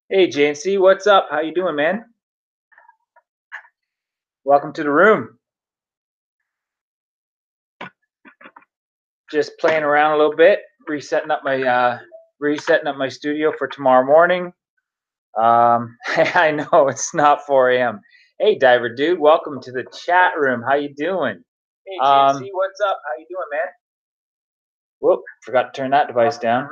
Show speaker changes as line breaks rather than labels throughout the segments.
Hey JNC, what's up? How you doing, man? Welcome to the room. Just playing around a little bit, resetting up my studio for tomorrow morning. I know it's not 4 a.m. Hey Diver Dude, welcome to the chat room. How you doing? Hey JNC, what's up? How you doing, man? Whoop, forgot to turn that device down.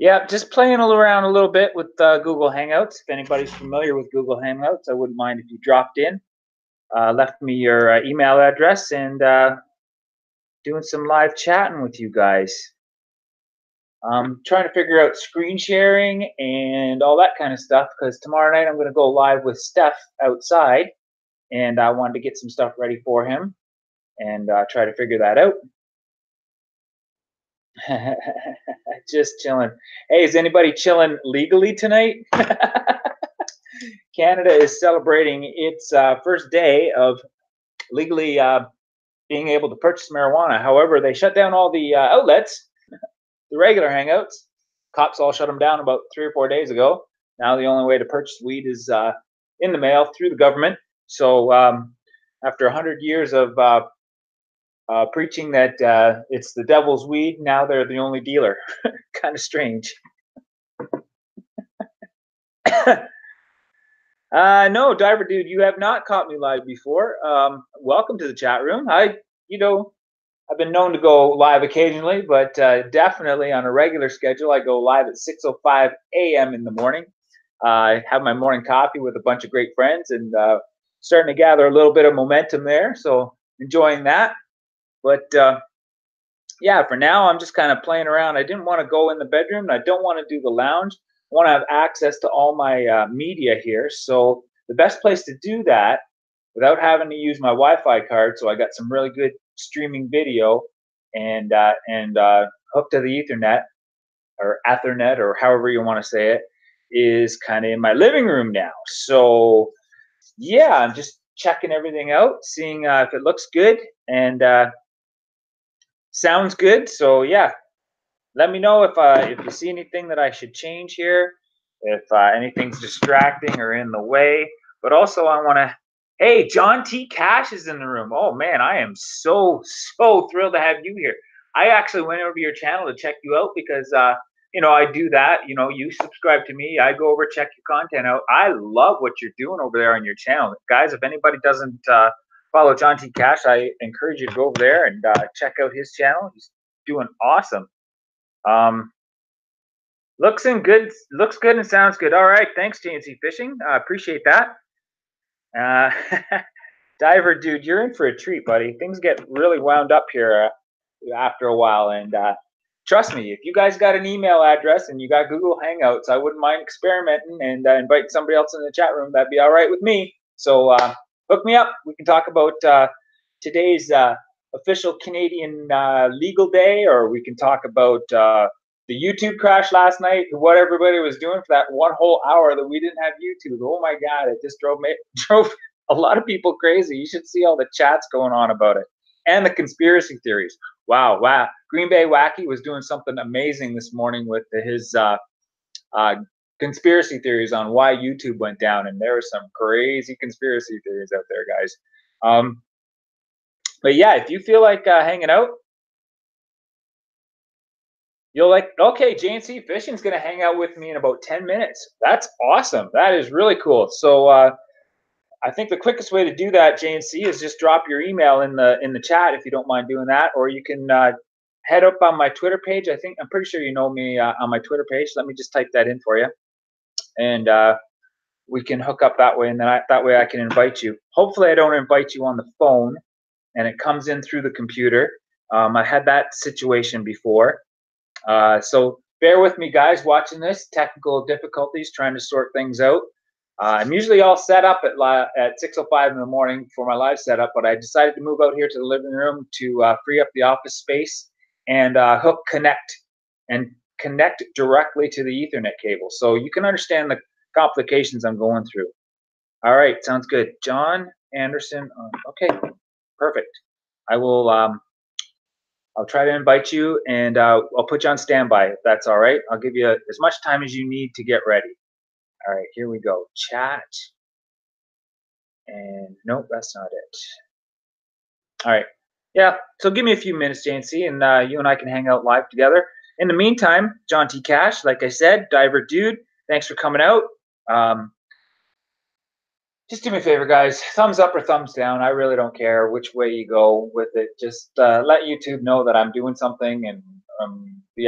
Yeah, just playing around a little bit with Google Hangouts. If anybody's familiar with Google Hangouts, I wouldn't mind if you dropped in, left me your email address, and doing some live chatting with you guys. Trying to figure out screen sharing and all that kind of stuff, because tomorrow night I'm going to go live with Steph outside, and I wanted to get some stuff ready for him and try to figure that out. Just chilling. Hey, is anybody chilling legally tonight? Canada is celebrating its first day of legally being able to purchase marijuana. However, they shut down all the outlets, the regular hangouts. Cops all shut them down about 3 or 4 days ago. Now the only way to purchase weed is in the mail through the government. So after 100 years of preaching that it's the devil's weed, now they're the only dealer. Kind of strange. No, Diver Dude, you have not caught me live before. Welcome to the chat room. I've been known to go live occasionally, but definitely on a regular schedule, I go live at 6:05 a.m. in the morning. I have my morning coffee with a bunch of great friends, and starting to gather a little bit of momentum there. So enjoying that. But yeah, for now, I'm just kind of playing around. I didn't want to go in the bedroom, and I don't want to do the lounge. I want to have access to all my media here. So the best place to do that without having to use my Wi-Fi card, so I got some really good streaming video and hooked to the Ethernet or Ethernet or however you want to say it, is kind of in my living room now. So yeah, I'm just checking everything out, seeing if it looks good and sounds good. So yeah, let me know if you see anything that I should change here, if anything's distracting or in the way. But also, I want to. Hey, John T. Cash is in the room. Oh man, I am so thrilled to have you here. I actually went over to your channel to check you out because I do that. You subscribe to me. I go over check your content out. I love what you're doing over there on your channel, guys. If anybody doesn't follow John T. Cash, I encourage you to go over there and check out his channel. He's doing awesome. Looks good and sounds good. All right, thanks, JNC Fishing. I appreciate that. Diver Dude, you're in for a treat, buddy. Things get really wound up here after a while, and trust me, if you guys got an email address and you got Google Hangouts, I wouldn't mind experimenting and inviting somebody else in the chat room. That'd be all right with me. So hook me up. We can talk about today's official Canadian legal day, or we can talk about the YouTube crash last night, what everybody was doing for that one whole hour that we didn't have YouTube. Oh my God, it just drove a lot of people crazy. You should see all the chats going on about it and the conspiracy theories. Wow, wow. Green Bay Wacky was doing something amazing this morning with his uh, conspiracy theories on why YouTube went down, and there were some crazy conspiracy theories out there, guys. Um, but yeah, if you feel like hanging out, you'll like. Okay, JNC Fishing's gonna hang out with me in about 10 minutes. That's awesome. That is really cool. So I think the quickest way to do that, JNC, is just drop your email in the chat if you don't mind doing that, or you can head up on my Twitter page. I'm pretty sure you know me on my Twitter page. Let me just type that in for you, and we can hook up that way, and then that way I can invite you. Hopefully, I don't invite you on the phone, and it comes in through the computer. I had that situation before, so bear with me, guys. Watching this, technical difficulties, trying to sort things out. I'm usually all set up at 6:05 in the morning for my live setup, but I decided to move out here to the living room to free up the office space and connect directly to the Ethernet cable, so you can understand the complications I'm going through. All right, sounds good. John Anderson. Okay, perfect. I will. I'll try to invite you, and I'll put you on standby if that's all right. I'll give you as much time as you need to get ready. All right, here we go. Chat. And nope, that's not it. All right. Yeah, so give me a few minutes, JNC, and you and I can hang out live together. In the meantime, John T. Cash, like I said, Diver Dude, thanks for coming out. Just do me a favor, guys. Thumbs up or thumbs down. I really don't care which way you go with it. Just let YouTube know that I'm doing something, and the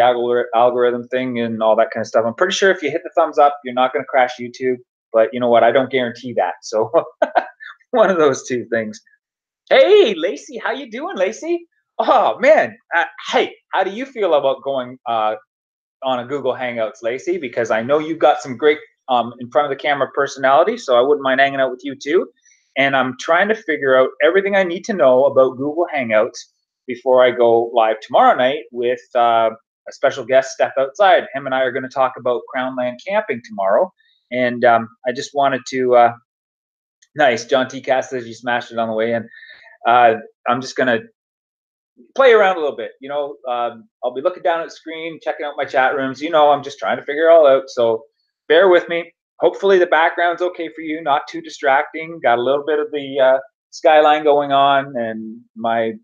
algorithm thing and all that kind of stuff. I'm pretty sure if you hit the thumbs up, you're not going to crash YouTube. But you know what? I don't guarantee that. So one of those two things. Hey, Lacey, how you doing, Lacey? Oh man, hey, how do you feel about going on a Google Hangouts, Lacey? Because I know you've got some great in front of the camera personality, so I wouldn't mind hanging out with you too. And I'm trying to figure out everything I need to know about Google Hangouts before I go live tomorrow night with a special guest, Steph Outside. Him and I are going to talk about Crownland camping tomorrow, and I just wanted to. Nice, John T. Cass says you smashed it on the way in. I'm just gonna play around a little bit. You know, I'll be looking down at the screen, checking out my chat rooms. You know, I'm just trying to figure it all out. So bear with me. Hopefully the background's okay for you, not too distracting. Got a little bit of the skyline going on, and my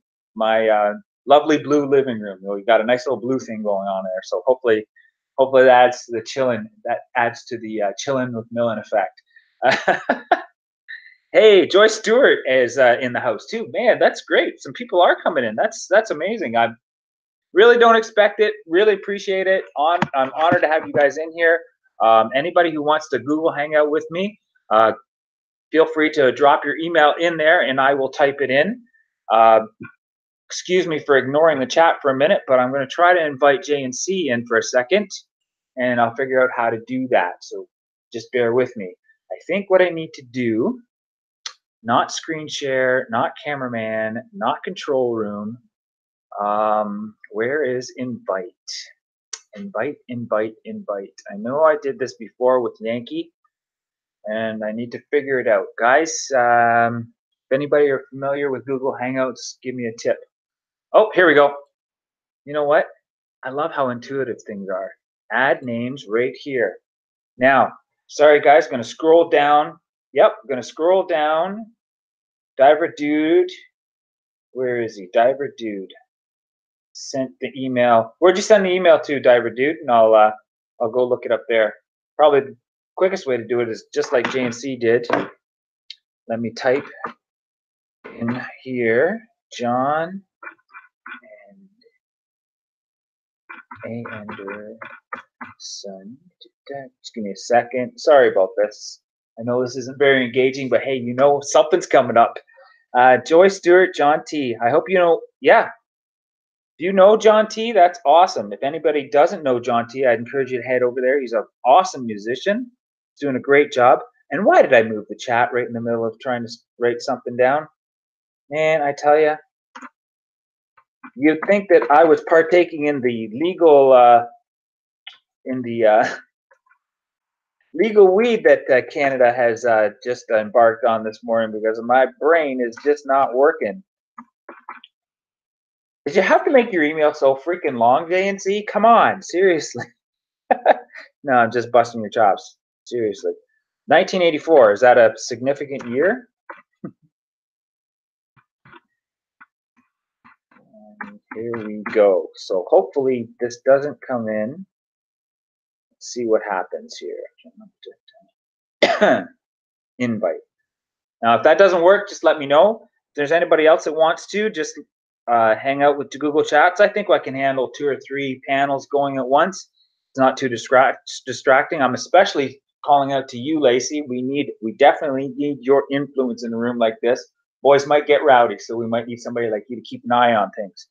lovely blue living room. You know, we got a nice little blue thing going on there. So hopefully that adds to the chillin'. That adds to the chillin' with Millen effect. Hey, Joyce Stewart is in the house too. Man, that's great. Some people are coming in. That's amazing. I really don't expect it. Really appreciate it. I'm honored to have you guys in here. Anybody who wants to Google Hangout with me, feel free to drop your email in there, and I will type it in. Excuse me for ignoring the chat for a minute, but I'm going to try to invite J and C in for a second, and I'll figure out how to do that. So just bear with me. I think what I need to do. Not screen share, not cameraman, not control room. Where is invite? Invite. I know I did this before with Yankee, and I need to figure it out. Guys, if anybody are familiar with Google Hangouts, give me a tip. Oh, here we go. You know what? I love how intuitive things are. Add names right here. Now, sorry guys, I'm going to scroll down. Yep, I'm going to scroll down. Diver Dude, where is he? Diver Dude sent the email. Where'd you send the email to, Diver Dude? And I'll go look it up there. Probably the quickest way to do it is just like JNC did. Let me type in here, John and Anderson. Just give me a second. Sorry about this. I know this isn't very engaging, but hey, you know something's coming up. Joy Stewart, John T. I hope you know. Yeah, if you know John T, that's awesome. If anybody doesn't know John T, I'd encourage you to head over there. He's an awesome musician. He's doing a great job. And why did I move the chat right in the middle of trying to write something down? Man, I tell you, you'd think that I was partaking in the legal legal weed that Canada has just embarked on this morning, because my brain is just not working. Did you have to make your email so freaking long, JNC? Come on, seriously. No, I'm just busting your chops. Seriously. 1984, is that a significant year? And here we go. So hopefully this doesn't come in. Let's see what happens here. Invite. Now, if that doesn't work, just let me know. If there's anybody else that wants to, just hang out with the Google Chats. I think I can handle 2 or 3 panels going at once. It's not too distracting. I'm especially calling out to you, Lacey. We definitely need your influence in a room like this. Boys might get rowdy, so we might need somebody like you to keep an eye on things.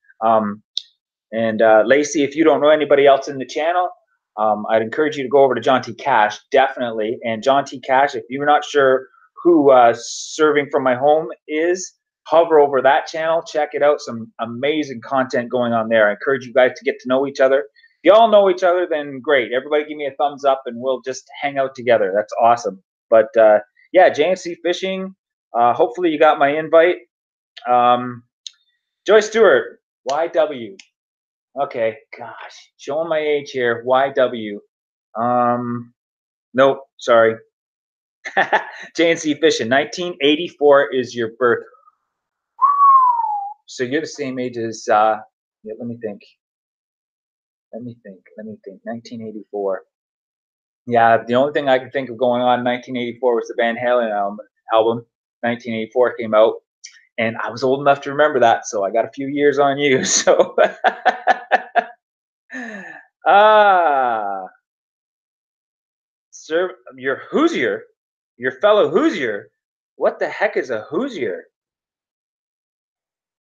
And Lacey, if you don't know anybody else in the channel, I'd encourage you to go over to John T. Cash, definitely. And John T. Cash, if you're not sure who Serving from My Home is, hover over that channel, check it out. Some amazing content going on there. I encourage you guys to get to know each other. If you all know each other, then great. Everybody give me a thumbs up and we'll just hang out together. That's awesome. But yeah, JNC Fishing, hopefully you got my invite. Joy Stewart, YW. Okay, gosh, showing my age here. YW. Nope, sorry. JNC Fishing, 1984 is your birth. So you're the same age as, yeah, let me think. 1984. Yeah, the only thing I can think of going on in 1984 was the Van Halen album. 1984 came out, and I was old enough to remember that, so I got a few years on you. So, sir, your Hoosier, your fellow Hoosier. What the heck is a Hoosier?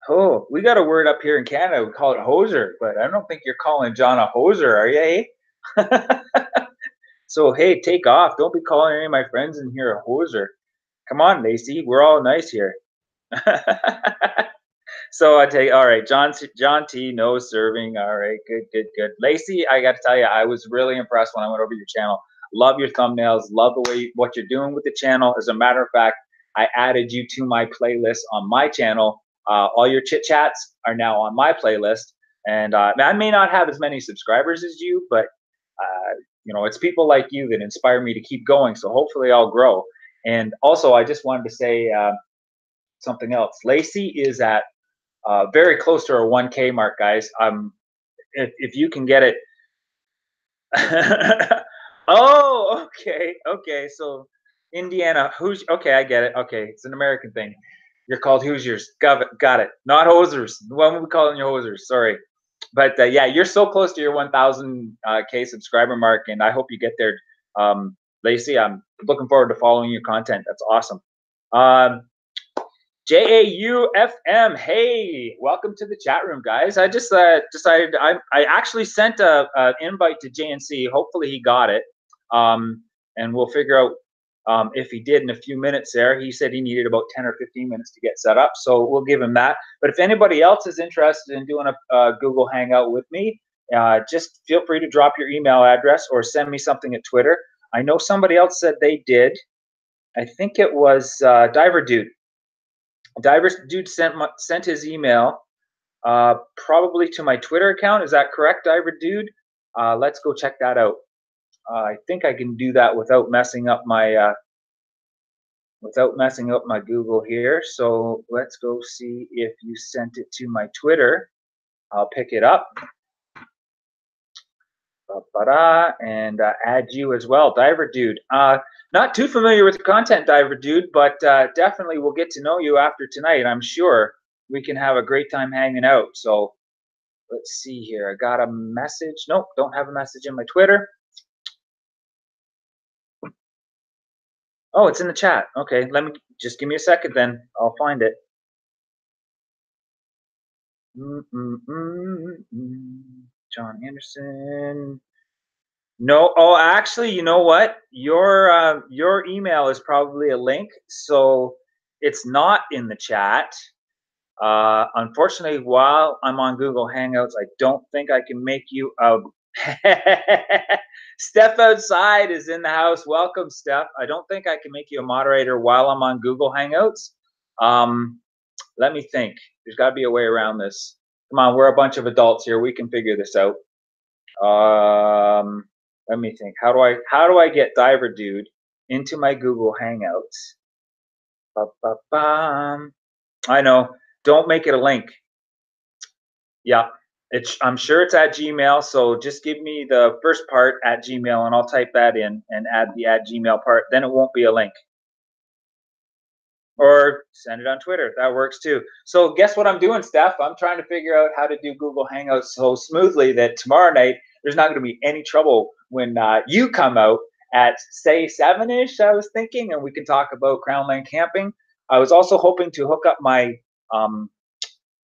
Oh, we got a word up here in Canada. We call it hoser, but I don't think you're calling John a hoser, are you? Eh? So hey, take off. Don't be calling any of my friends in here a hoser. Come on, Lacey. We're all nice here. So I take all right. John T. No serving. All right, good. Lacey, I got to tell you, I was really impressed when I went over your channel. Love your thumbnails. Love the way what you're doing with the channel. As a matter of fact, I added you to my playlist on my channel. All your chit chats are now on my playlist, and I may not have as many subscribers as you, but you know, it's people like you that inspire me to keep going. So hopefully I'll grow. And also, I just wanted to say something else. Lacey is at very close to her 1K mark, guys. If you can get it. Oh, okay. So Indiana, okay, I get it. Okay, it's an American thing. You're called Hoosiers. Got it. Not hosers. When we calling you hosers? Sorry. But yeah, you're so close to your 1,000K subscriber mark, and I hope you get there, Lacey. I'm looking forward to following your content. That's awesome. JAUFM, hey, welcome to the chat room, guys. I just decided I actually sent an invite to JNC. Hopefully he got it, and we'll figure out if he did in a few minutes there. He said he needed about 10 or 15 minutes to get set up, so we'll give him that. But if anybody else is interested in doing a Google Hangout with me, just feel free to drop your email address or send me something at Twitter. I know somebody else said they did. I think it was Diver Dude. Diver Dude sent his email probably to my Twitter account. Is that correct, Diver Dude? Let's go check that out. I think I can do that without messing up my Google here. So let's go see if you sent it to my Twitter. I'll pick it up. And add you as well, Diver Dude. Not too familiar with the content, Diver Dude, but definitely we'll get to know you after tonight. I'm sure we can have a great time hanging out. So let's see here. I got a message. Nope, don't have a message in my Twitter. Oh, it's in the chat. Okay, just give me a second then. I'll find it. John Anderson. No, oh, actually, you know what? Your email is probably a link, so it's not in the chat. Unfortunately, while I'm on Google Hangouts, I don't think I can make you a. Steph outside is in the house. Welcome, Steph. I don't think I can make you a moderator while I'm on Google Hangouts. Let me think. There's got to be a way around this. Come on, we're a bunch of adults here. We can figure this out. Let me think. How do I get Diver Dude into my Google Hangouts? Ba-ba-bum. I know. Don't make it a link. Yeah, I'm sure it's at Gmail. So just give me the first part at Gmail, and I'll type that in and add the at Gmail part. Then it won't be a link. Or send it on Twitter. That works too. So guess what I'm doing, Steph? I'm trying to figure out how to do Google Hangouts so smoothly that tomorrow night there's not going to be any trouble when you come out at say 7-ish. I was thinking, and we can talk about Crownland camping. I was also hoping to hook up my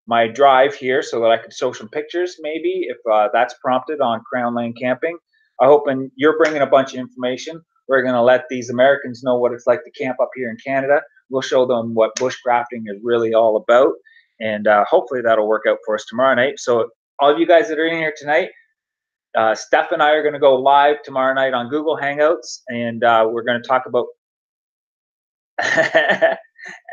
my drive here so that I could show some pictures, maybe if that's prompted on Crownland camping. I hope you're bringing a bunch of information. We're going to let these Americans know what it's like to camp up here in Canada. We'll show them what bushcrafting is really all about, and hopefully that'll work out for us tomorrow night. So all of you guys that are in here tonight, Steph and I are going to go live tomorrow night on Google Hangouts, and we're going to talk about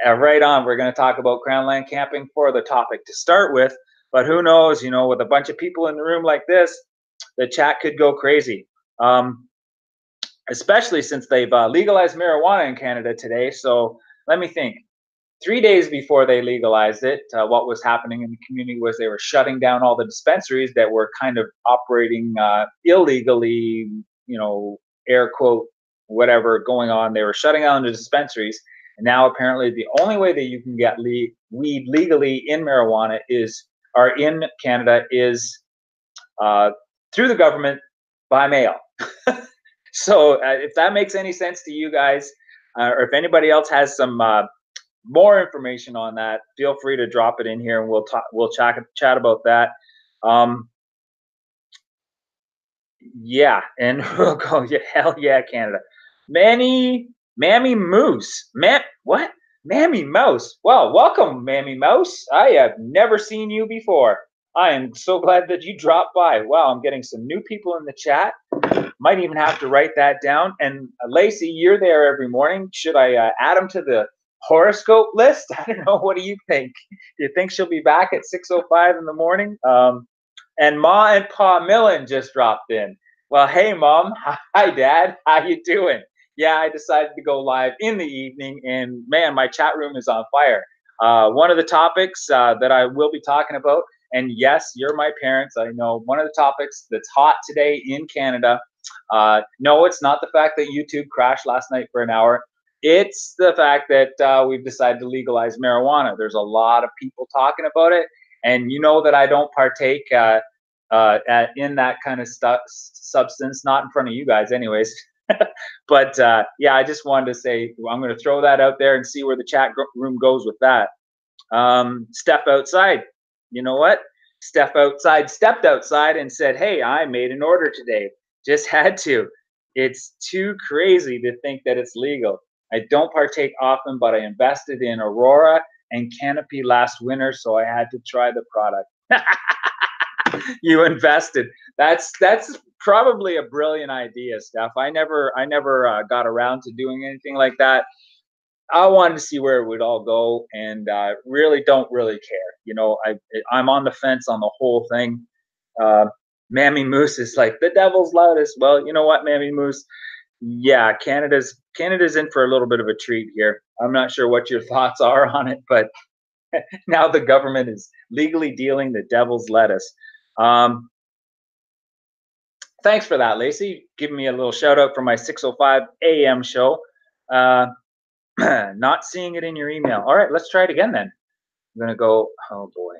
right on. We're going to talk about Crownland camping for the topic to start with, but who knows? You know, with a bunch of people in the room like this, the chat could go crazy. Especially since they've legalized marijuana in Canada today. So let me think. 3 days before they legalized it, what was happening in the community was they were shutting down all the dispensaries that were kind of operating illegally, you know, air quote, whatever going on. They were shutting down the dispensaries. And now apparently the only way that you can get weed legally in marijuana in Canada is through the government by mail. So if that makes any sense to you guys, or if anybody else has some more information on that, feel free to drop it in here, and we'll chat about that. Yeah, and we'll go. Yeah, hell yeah, Canada. Mammy Moose. What? Mammy Mouse. Well, welcome, Mammy Mouse. I have never seen you before. I am so glad that you dropped by. Wow, I'm getting some new people in the chat. Might even have to write that down. And Lacey, you're there every morning. Should I add them to the horoscope list? I don't know. What do you think? Do you think she'll be back at 6:05 in the morning? And Ma and Pa Millen just dropped in. Well, hey, Mom. Hi, Dad. How you doing? Yeah, I decided to go live in the evening, and man, my chat room is on fire. One of the topics that I will be talking about, and yes, you're my parents. I know one of the topics that's hot today in Canada. No, it's not the fact that YouTube crashed last night for an hour. It's the fact that we've decided to legalize marijuana. There's a lot of people talking about it, and you know that I don't partake in that kind of substance, not in front of you guys, anyways. But yeah, I just wanted to say I'm going to throw that out there and see where the chat room goes with that. Step outside. You know what? Stepped outside and said, hey, I made an order today. Just had to. It's too crazy to think that it's legal. I don't partake often, but I invested in Aurora and Canopy last winter, so I had to try the product. You invested. That's probably a brilliant idea, Steph. I never got around to doing anything like that. I wanted to see where it would all go, and really don't care. You know, I'm on the fence on the whole thing. Mammy Moose is like the devil's loudest. Well, you know what, Mammy Moose? Yeah, Canada's in for a little bit of a treat here. I'm not sure what your thoughts are on it, but now the government is legally dealing the devil's lettuce. Thanks for that, Lacey. Giving me a little shout out for my 6:05 a.m. show. Not seeing it in your email. All right, let's try it again then. I'm gonna go. Oh boy.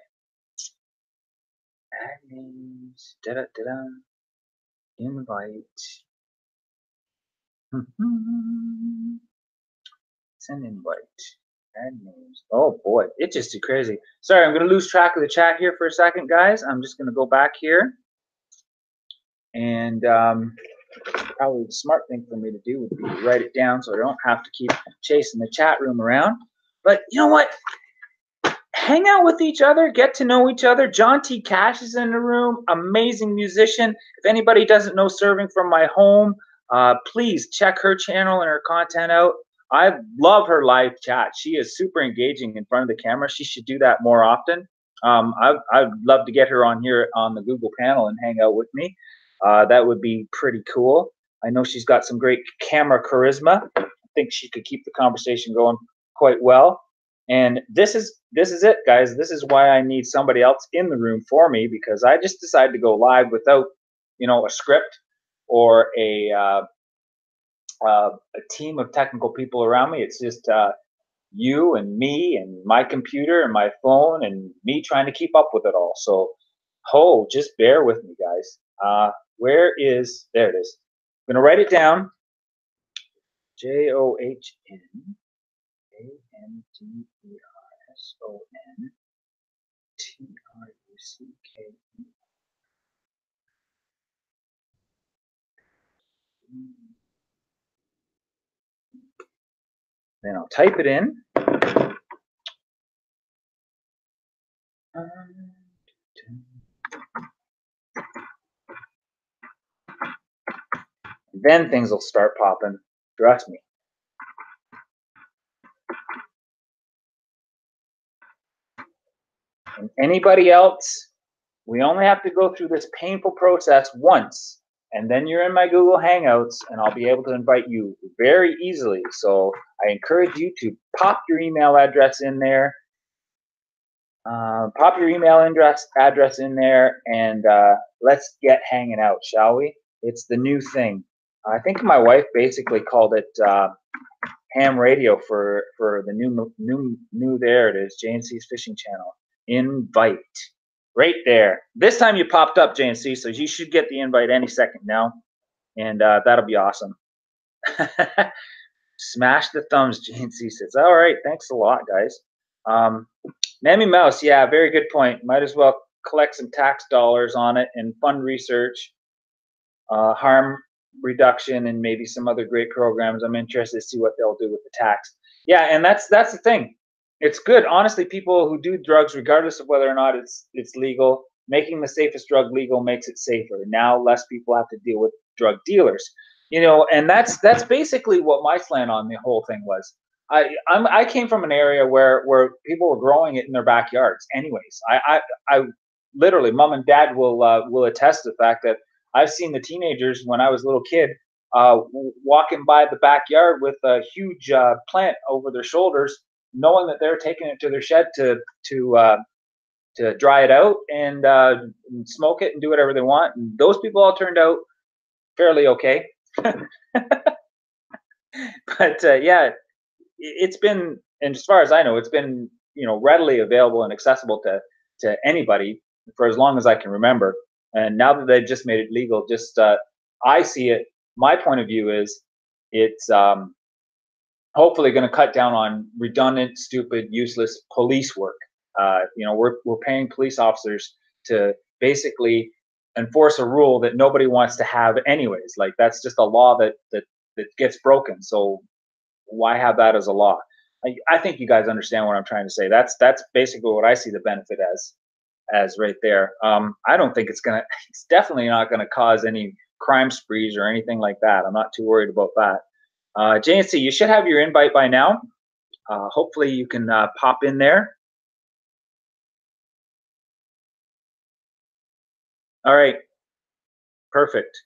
Add names. Invite. Send invite. Add names. Oh boy, it's just too crazy. Sorry, I'm gonna lose track of the chat here for a second, guys. I'm just gonna go back here, and probably the smart thing for me to do would be to write it down so I don't have to keep chasing the chat room around. But you know what? Hang out with each other, get to know each other. John T. Cash is in the room, amazing musician. If anybody doesn't know Serving From My Home, please check her channel and her content out. I love her live chat. She is super engaging in front of the camera. She should do that more often. I'd love to get her on here on the Google panel and hang out with me. That would be pretty cool. I know she's got some great camera charisma. I think she could keep the conversation going quite well. And this is it, guys. This is why I need somebody else in the room for me, because I just decided to go live without, a script or a team of technical people around me. It's just you and me and my computer and my phone and me trying to keep up with it all. So, just bear with me, guys. There it is. I'm going to write it down. JOHNANDERSON. Then I'll type it in. Then things will start popping. Trust me. And anybody else, we only have to go through this painful process once, and then you're in my Google Hangouts, and I'll be able to invite you very easily. So I encourage you to pop your email address in there. Pop your email address in there, and let's get hanging out, shall we? It's the new thing. I think my wife basically called it ham radio for the new. There it is, JNC's Fishing Channel. Invite right there. This time you popped up, JNC, so you should get the invite any second now, and that'll be awesome. Smash the thumbs, JNC says. All right, thanks a lot, guys. Mammy Mouse, yeah, very good point. Might as well collect some tax dollars on it and fund research, harm reduction, and maybe some other great programs. I'm interested to see what they'll do with the tax. Yeah, and that's the thing. It's good, honestly. People who do drugs, regardless of whether or not it's legal, making the safest drug legal makes it safer. Now less people have to deal with drug dealers, and that's basically what my slant on the whole thing was. I came from an area where people were growing it in their backyards. Anyways, I literally, mom and dad will attest to the fact that I've seen the teenagers when I was a little kid walking by the backyard with a huge plant over their shoulders, knowing that they're taking it to their shed to dry it out and smoke it and do whatever they want. And those people all turned out fairly okay. But yeah, it's been, and as far as I know, it's been readily available and accessible to anybody for as long as I can remember. And now that they've just made it legal, I see it. My point of view is it's hopefully going to cut down on redundant, stupid, useless police work. We're paying police officers to basically enforce a rule that nobody wants to have anyways. Like, that's just a law that gets broken. So why have that as a law? I think you guys understand what I'm trying to say. That's basically what I see the benefit as right there. I don't think it's definitely not gonna cause any crime sprees or anything like that. I'm not too worried about that. JNC, you should have your invite by now. Hopefully you can pop in there. All right, perfect.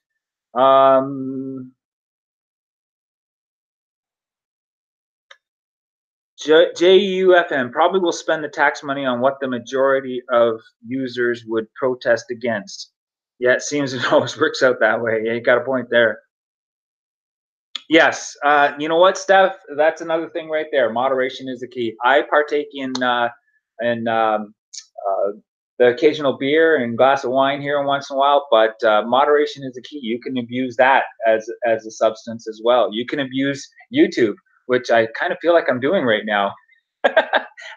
JUFM probably will spend the tax money on what the majority of users would protest against. Yeah, it seems it always works out that way. Yeah, you got a point there. Yes, you know what, Steph? That's another thing right there. Moderation is the key. I partake in the occasional beer and glass of wine here once in a while, but moderation is the key. You can abuse that as a substance as well. You can abuse YouTube, which I kind of feel like I'm doing right now.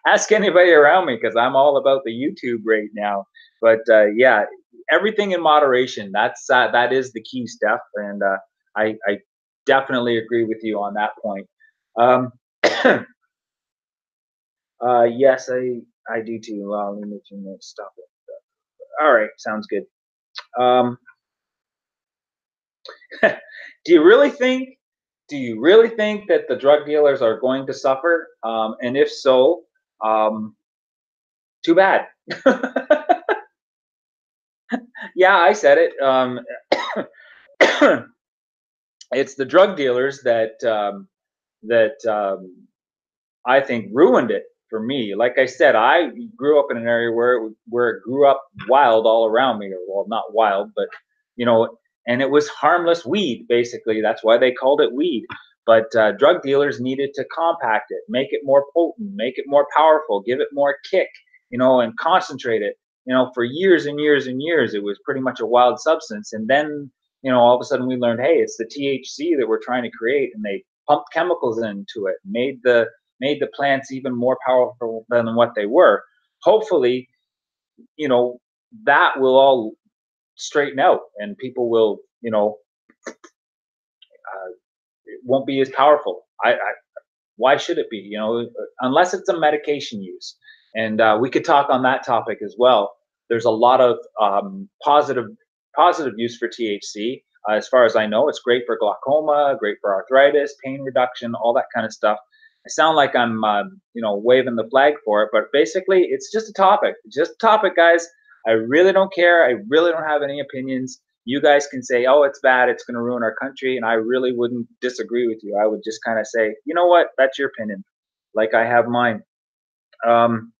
Ask anybody around me, because I'm all about the YouTube right now. But yeah, everything in moderation. That is the key, Steph, and I definitely agree with you on that point. Yes, I do too. Well, let me stop it. All right, sounds good. Do you really think that the drug dealers are going to suffer? And if so, Too bad. Yeah, I said it. It's the drug dealers that I think ruined it for me. Like I said, I grew up in an area where it grew up wild all around me, or well, not wild, but you know, and it was harmless weed. Basically, that's why they called it weed. But drug dealers needed to compact it, make it more potent, make it more powerful, give it more kick, and concentrate it. For years and years and years, it was pretty much a wild substance. And then, all of a sudden we learned, hey, it's the THC that we're trying to create, and they pumped chemicals into it, made the plants even more powerful than what they were. Hopefully, you know, that will all straighten out and people will, it won't be as powerful. Why should it be? Unless it's a medication use. And we could talk on that topic as well. There's a lot of positive use for THC. As far as I know, it's great for glaucoma, great for arthritis, pain reduction, all that kind of stuff. I sound like I'm, waving the flag for it, but basically, it's just a topic. Just a topic, guys. I really don't care. I really don't have any opinions. You guys can say, "Oh, it's bad. It's going to ruin our country," and I really wouldn't disagree with you. I would just kind of say, "You know what? That's your opinion." Like I have mine. Um,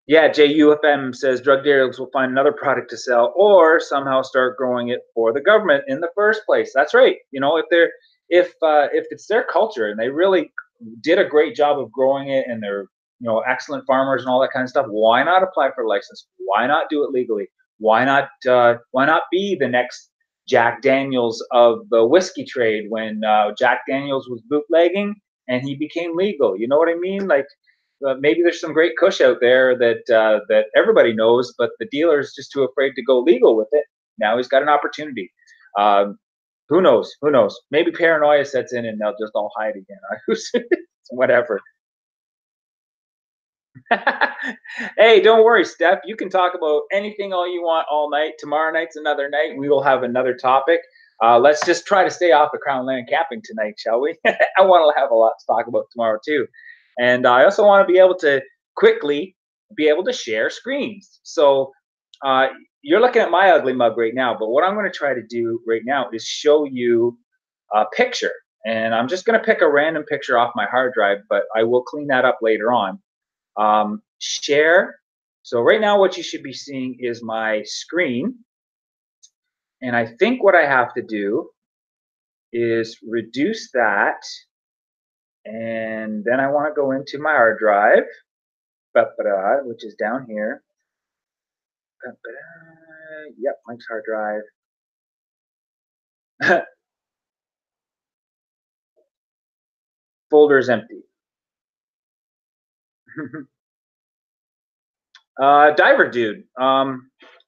yeah, JUFM says drug dealers will find another product to sell or somehow start growing it for the government in the first place. That's right. If it's their culture and they really did a great job of growing it and they're excellent farmers and all that kind of stuff, why not apply for a license? Why not do it legally? Why not be the next Jack Daniels of the whiskey trade when Jack Daniels was bootlegging and he became legal? You know what I mean? Like maybe there's some great kush out there that everybody knows, but the dealer's just too afraid to go legal with it. Now he's got an opportunity. Um, who knows? Who knows? Maybe paranoia sets in and they'll just all hide again. Whatever. Hey, don't worry, Steph. You can talk about anything all you want all night. Tomorrow night's another night. We will have another topic. Let's just try to stay off the Crown Land camping tonight, shall we? I want to have a lot to talk about tomorrow too. And I also want to be able to quickly be able to share screens. So you're looking at my ugly mug right now, but what I'm going to try to do right now is show you a picture. And I'm just going to pick a random picture off my hard drive, but I will clean that up later on. Share. So right now what you should be seeing is my screen. And I think what I have to do is reduce that. And then I want to go into my hard drive, which is down here. Yep, Mike's hard drive. Folder is empty. Diver Dude.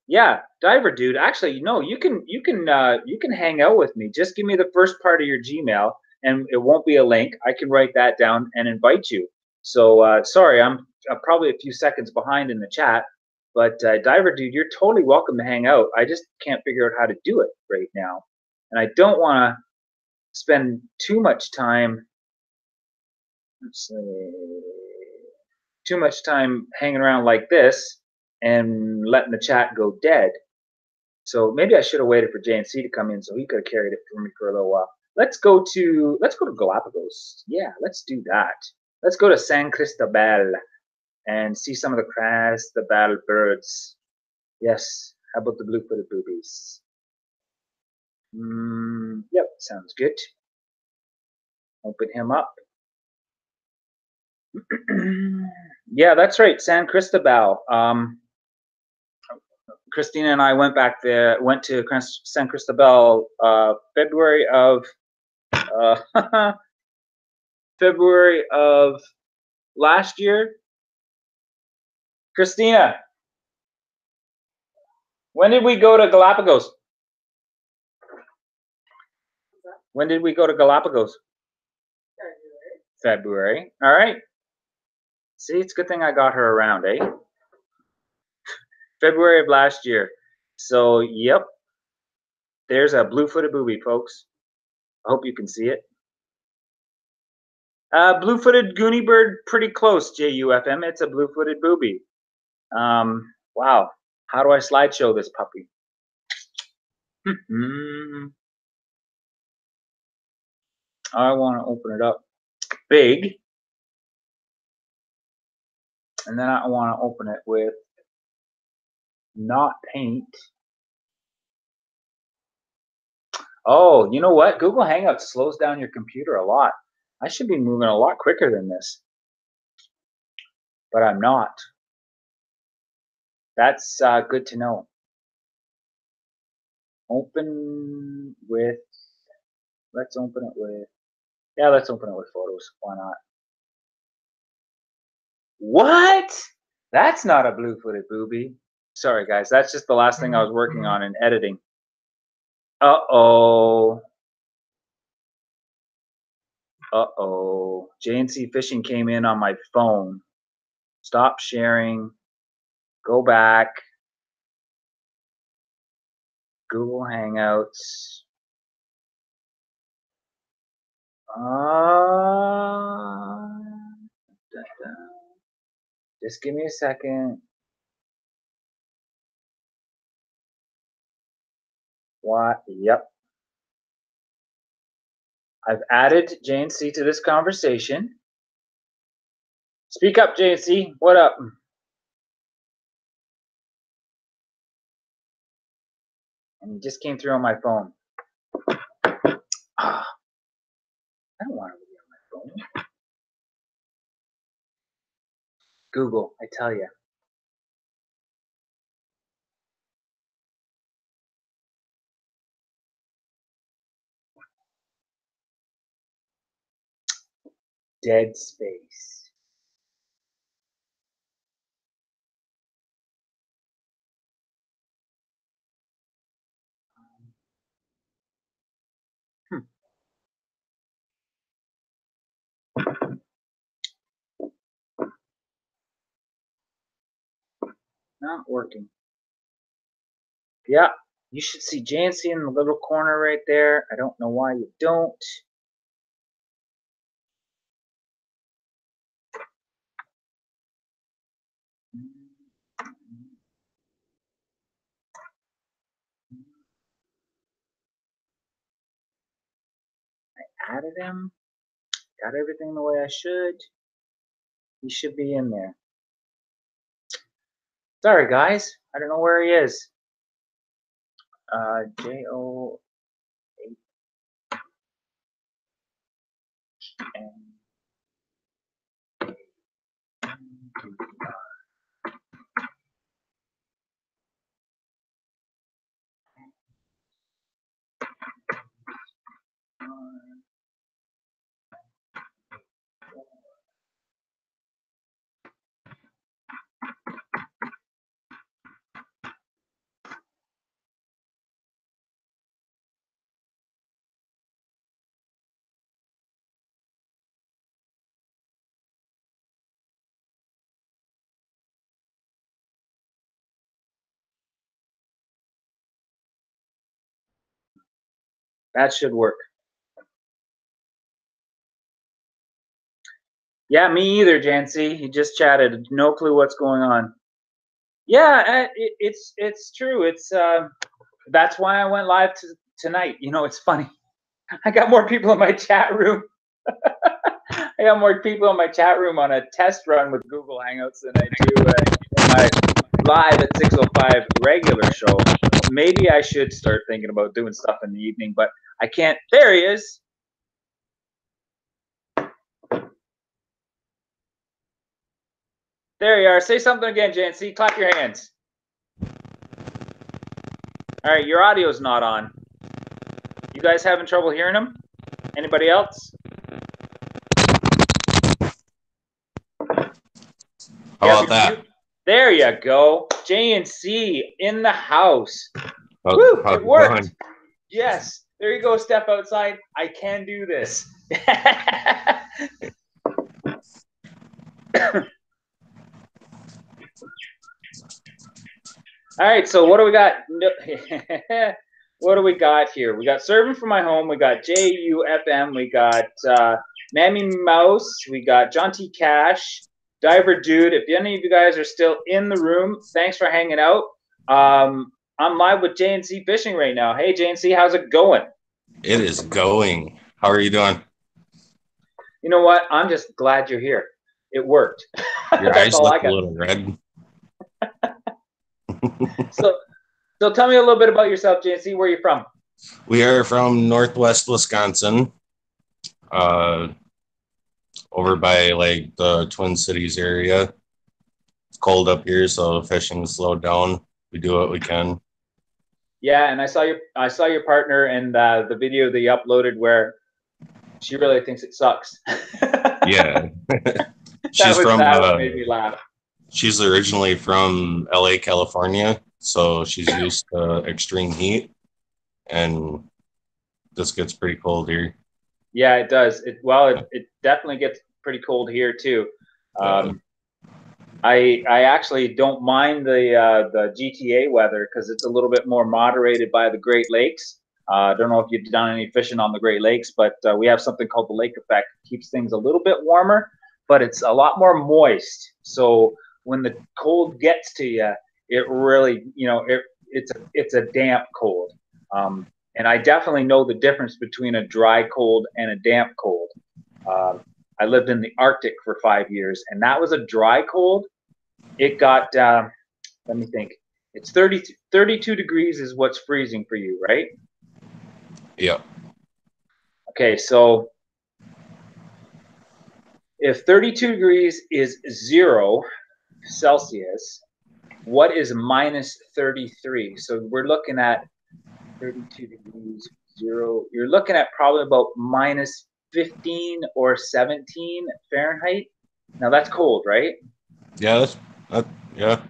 Yeah, Diver Dude. Actually, you can hang out with me. Just give me the first part of your Gmail, and it won't be a link. I can write that down and invite you. So sorry, I'm probably a few seconds behind in the chat, but Diver Dude, you're totally welcome to hang out. I just can't figure out how to do it right now, and I don't want to spend too much time. Let's see, too much time hanging around like this and letting the chat go dead. So maybe I should have waited for JNC to come in so he could have carried it for me for a little while. Let's go to Galapagos. Yeah, let's do that. Let's go to San Cristobal and see some of the Cristobal birds. Yes, how about the blue-footed boobies? Yep, sounds good. Open him up. Yeah, that's right, San Cristobal. Christina and I went to San Cristobal February of February of last year. Christina, when did we go to Galapagos? When did we go to Galapagos? February. All right. See, it's a good thing I got her around, eh? February of last year. So, yep. There's a blue-footed booby, folks. I hope you can see it. Blue-footed goonie bird, pretty close, JUFM. It's a blue-footed booby. Wow. How do I slideshow this puppy? I want to open it up big. And then I want to open it with not paint. Oh, you know what? Google Hangouts slows down your computer a lot. I should be moving a lot quicker than this. But I'm not. That's good to know. Open with, let's open it with, yeah, let's open it with photos. Why not? What? That's not a blue-footed booby. Sorry, guys. That's just the last thing I was working on in editing. Uh-oh. Uh-oh. JNC Fishing came in on my phone. Stop sharing. Go back. Google Hangouts. Just give me a second. What? Yep. I've added JNC to this conversation. Speak up, JNC. What up? And he just came through on my phone. I don't want to be on my phone. Google, I tell you. Dead space. Not working. Yeah, you should see JNC in the little corner right there. I don't know why you don't. I added him. Got everything the way I should. He should be in there. Sorry, guys. I don't know where he is. J-O-8-N. That should work. Yeah, me either, Jancy. He just chatted. No clue what's going on. Yeah, it's true. It's that's why I went live tonight. You know, it's funny. I got more people in my chat room. I got more people in my chat room on a test run with Google Hangouts than I do in my live at 6:05 regular show. Maybe I should start thinking about doing stuff in the evening, but I can't. There he is. There you are. Say something again, JNC. Clap your hands. All right, your audio's not on. You guys having trouble hearing him? Anybody else?
How about that?
There you go. JNC in the house.
How's
it worked.
Going?
Yes. There you go. Step outside. I can do this. All right. So what do we got? What do we got here? We got Serving from My Home. We got JUFM. We got Mammy Mouse. We got John T. Cash. Diver Dude, if any of you guys are still in the room, thanks for hanging out. I'm live with JNC Fishing right now. Hey, JNC, how's it going?
It is going. How are you doing?
You know what? I'm just glad you're here. It worked.
Your eyes look a little red.
So tell me a little bit about yourself, JNC. Where are you from?
We are from Northwest Wisconsin, over by like the Twin Cities area. It's cold up here, so fishing slowed down. We do what we can.
Yeah, and I saw your partner and the video that you uploaded where she really thinks it sucks.
Yeah,
that made me laugh.
She's originally from LA, California, so she's used to extreme heat, and this gets pretty cold here.
Yeah, it does. It definitely gets pretty cold here too. I actually don't mind the GTA weather because it's a little bit more moderated by the Great Lakes. I don't know if you've done any fishing on the Great Lakes, but we have something called the lake effect. It keeps things a little bit warmer, but it's a lot more moist. So when the cold gets to you, it really, it's a damp cold. And I definitely know the difference between a dry cold and a damp cold. I lived in the Arctic for 5 years, and that was a dry cold. It got, let me think, it's 32 degrees is what's freezing for you, right?
Yeah.
Okay, so if 32 degrees is 0 Celsius, what is minus 33? So we're looking at 32 degrees, 0. You're looking at probably about minus 15 or 17 Fahrenheit. Now that's cold, right?
Yeah, yeah.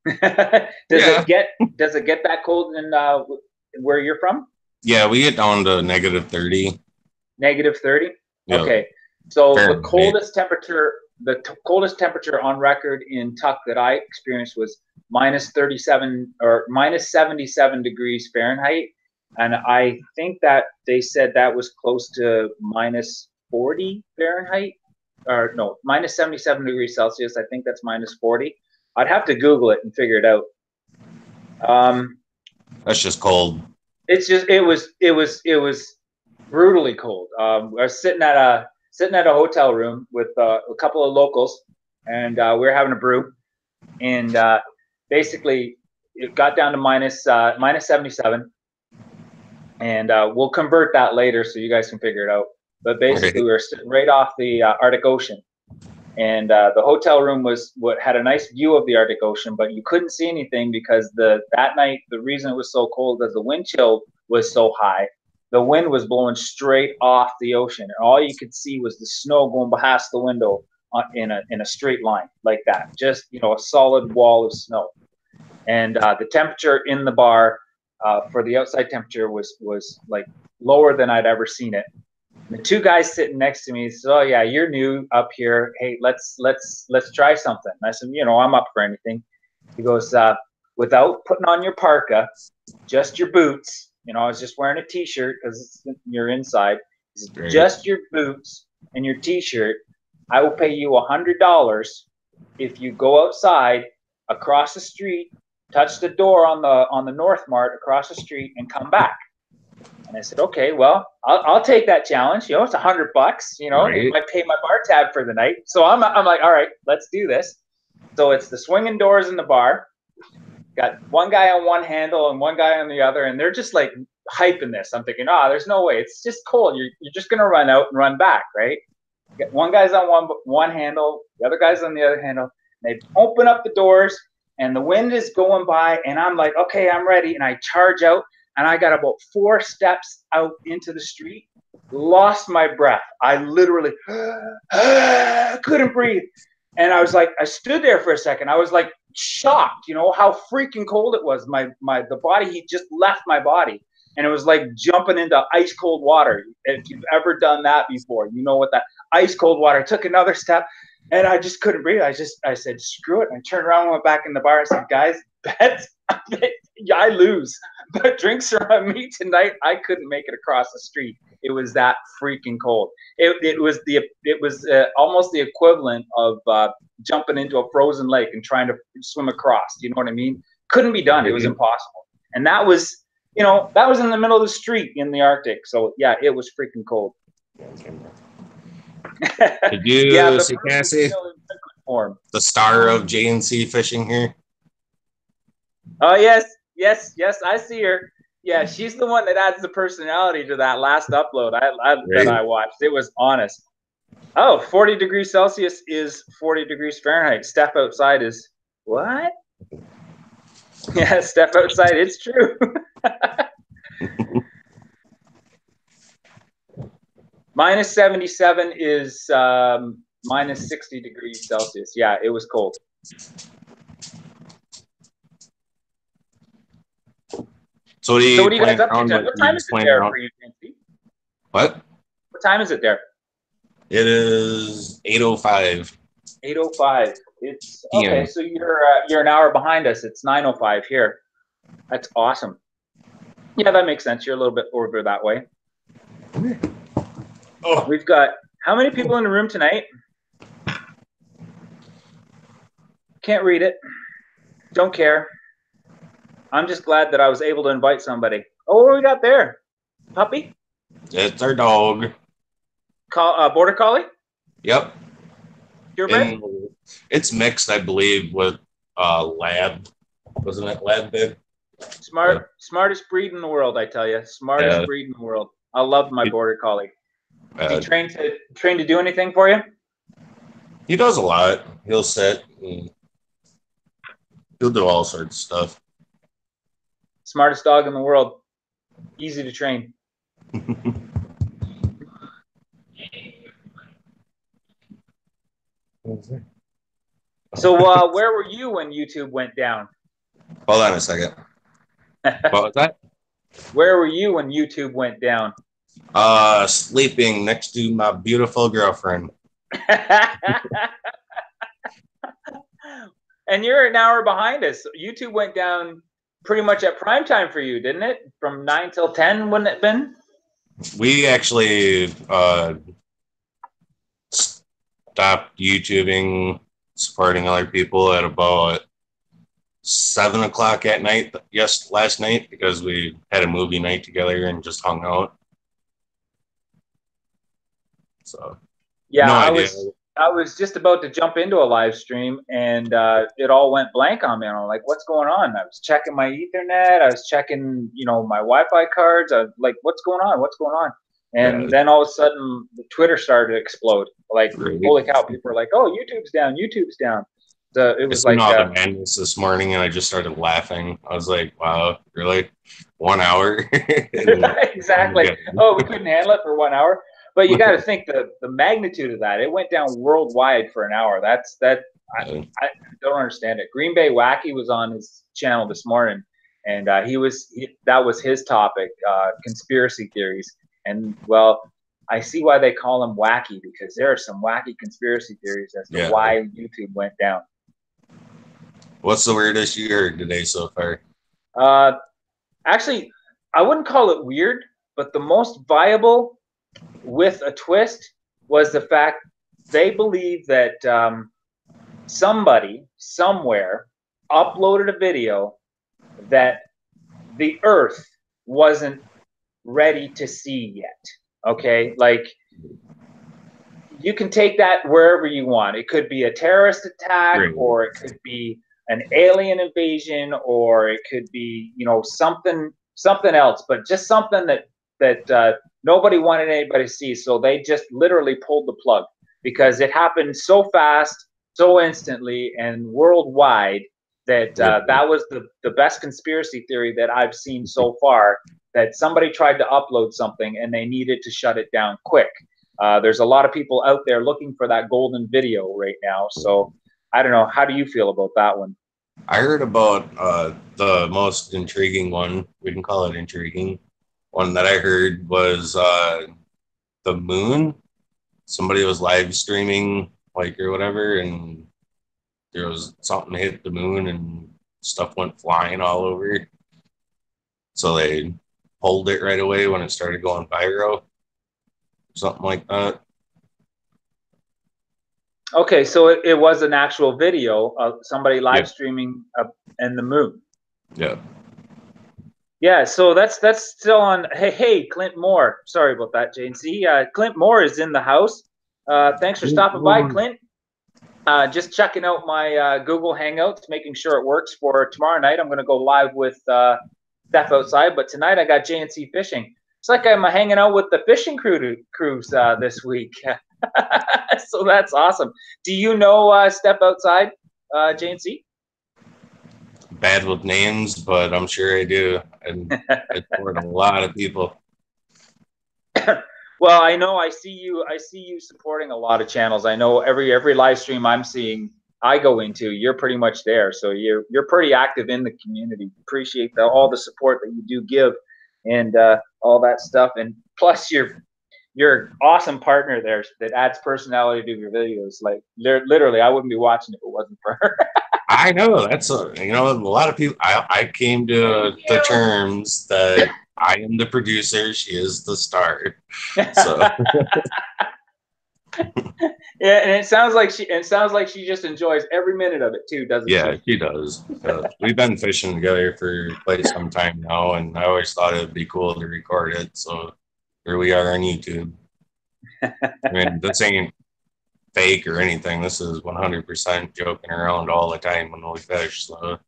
Does it get that cold in where you're from?
Yeah, we get down to negative 30.
Negative 30?
Yeah.
Okay. So
Fahrenheit.
the coldest temperature on record in Tuck that I experienced was minus 37 or minus 77 degrees Fahrenheit. And I think that they said that was close to minus 40 Fahrenheit. Or no, minus 77 degrees Celsius. I think that's minus 40. I'd have to Google it and figure it out.
That's just cold.
It was brutally cold. I was sitting at a hotel room with a couple of locals, and we were having a brew, and basically it got down to minus 77, and we'll convert that later so you guys can figure it out. But basically, we were sitting right off the Arctic Ocean, and the hotel room had a nice view of the Arctic Ocean, but you couldn't see anything because that night the reason it was so cold is the wind chill was so high. The wind was blowing straight off the ocean, and all you could see was the snow going past the window in a straight line like that. Just a solid wall of snow, and the temperature in the bar for the outside temperature was like lower than I'd ever seen it. And the two guys sitting next to me said, "Oh yeah, you're new up here. Hey, let's try something." And I said, "I'm up for anything." He goes, "Without putting on your parka, just your boots." I was just wearing a t-shirt because you're inside. He said, "Just your boots and your t-shirt. I will pay you $100 if you go outside across the street, touch the door on the North Mart across the street, and come back." And I said, "Okay, well, I'll take that challenge. It's $100.
Right.
I might pay my bar tab for the night." So I'm like, "All right, let's do this." So it's the swinging doors in the bar. Got one guy on one handle and one guy on the other, and they're just like hyping this. I'm thinking, there's no way. It's just cold. You're just gonna run out and run back, right? One guy's on one handle, the other guy's on the other handle. They open up the doors, and the wind is going by, and I'm like, "Okay, I'm ready." And I charge out, and I got about 4 steps out into the street, lost my breath. I literally couldn't breathe. And I was like, I stood there for a second. I was like shocked, how freaking cold it was. The body heat just left my body. And it was like jumping into ice cold water. If you've ever done that before, you know what that ice cold water. I took another step and I just couldn't breathe. I said, "Screw it." And I turned around and went back in the bar. I said, "Guys, I lose, but drinks are on me tonight." I couldn't make it across the street. It was that freaking cold. It was almost the equivalent of jumping into a frozen lake and trying to swim across. You know what I mean? Couldn't be done. It was impossible. And that was, that was in the middle of the street in the Arctic. So yeah, it was freaking cold.
Did you see Cassie? The star of JNC Fishing here?
Oh, yes. I see her. Yeah, she's the one that adds the personality to that last upload that I watched. It was honest. Oh, 40 degrees Celsius is 40 degrees Fahrenheit. Step outside is what? Yeah, step outside. It's true. Minus 77 is minus 60 degrees Celsius. Yeah, it was cold.
So what are you
guys up to? What time is it there for you, Nancy?
What?
What time is it there?
It is 8:05.
8:05. It's okay. So you're an hour behind us. It's 9:05 here. That's awesome. Yeah, that makes sense. You're a little bit over that way. Oh, we've got how many people in the room tonight? Can't read it. Don't care. I'm just glad that I was able to invite somebody. Oh, what do we got there? Puppy?
It's our dog.
Border Collie?
Yep.
Purebred?
It's mixed, I believe, with Lab. Wasn't it Lab, babe?
Smartest breed in the world, I tell you. Smartest breed in the world. I love my Border Collie. Is he trained to do anything for you?
He does a lot. He'll sit. And he'll do all sorts of stuff.
Smartest dog in the world. Easy to train. So where were you when YouTube went down?
Hold on a second. What was that?
Where were you when YouTube went down?
Sleeping next to my beautiful girlfriend.
And you're an hour behind us. YouTube went down pretty much at prime time for you, didn't it? From 9 till 10, wouldn't it been?
We actually stopped YouTubing, supporting other people at about 7 o'clock at night. Last night, because we had a movie night together and just hung out. So
yeah, no I was just about to jump into a live stream and it all went blank on me. And I'm like, what's going on? I was checking my Ethernet. I was checking, my Wi-Fi cards. I was like, what's going on? What's going on? And then all of a sudden, the Twitter started to explode. Like, holy cow! People were like, "Oh, YouTube's down! YouTube's down!" So it was like
the madness this morning, and I just started laughing. I was like, "Wow, really? 1 hour?"
Exactly. Oh, we couldn't handle it for 1 hour. But you got to think the magnitude of that. It went down worldwide for an hour. I don't understand it. Green Bay Wacky was on his channel this morning, and that was his topic, conspiracy theories. And well, I see why they call him wacky, because there are some wacky conspiracy theories as to why YouTube went down.
What's the weirdest you heard today so far?
Actually, I wouldn't call it weird, but the most viable with a twist was the fact they believe that somebody somewhere uploaded a video that the Earth wasn't ready to see yet. Okay, like you can take that wherever you want. It could be a terrorist attack, or it could be an alien invasion, or it could be something else, but just something that nobody wanted anybody to see. So they just literally pulled the plug because it happened so fast, so instantly, and worldwide that that was the best conspiracy theory that I've seen so far. That somebody tried to upload something and they needed to shut it down quick. There's a lot of people out there looking for that golden video right now. So I don't know. How do you feel about that one?
I heard about the most intriguing one. We can call it intriguing. One that I heard was the moon. Somebody was live streaming or whatever, and there was something hit the moon and stuff went flying all over. So they pulled it right away when it started going viral. something like that.
Okay, so it was an actual video of somebody live
Yep.
streaming in the moon.
Yeah.
Yeah, so that's still on. Hey, Clint Moore. Sorry about that, JNC. Clint Moore is in the house. Thanks for stopping by, Clint. Just checking out my Google Hangouts, making sure it works for tomorrow night. I'm going to go live with Steph outside, but tonight I got JNC Fishing. It's like I'm hanging out with the fishing crews this week. So that's awesome. Do you know Step Outside, JNC?
Bad with names, but I'm sure I do. And it's for a lot of people.
Well, I know I see you supporting a lot of channels. I know every live stream I'm seeing I go into, you're pretty much there. So you're pretty active in the community. Appreciate all the support that you do give and all that stuff. And plus you're an awesome partner there that adds personality to your videos. Like literally, I wouldn't be watching if it wasn't for her.
I know that's a lot of people. I came to the terms that I am the producer, she is the star. So
yeah, and it sounds like she just enjoys every minute of it too, doesn't she?
yeah, she does. We've been fishing together for quite some time now, and I always thought it'd be cool to record it. So here we are on YouTube. I mean, this ain't fake or anything. This is 100% joking around all the time when we fish. So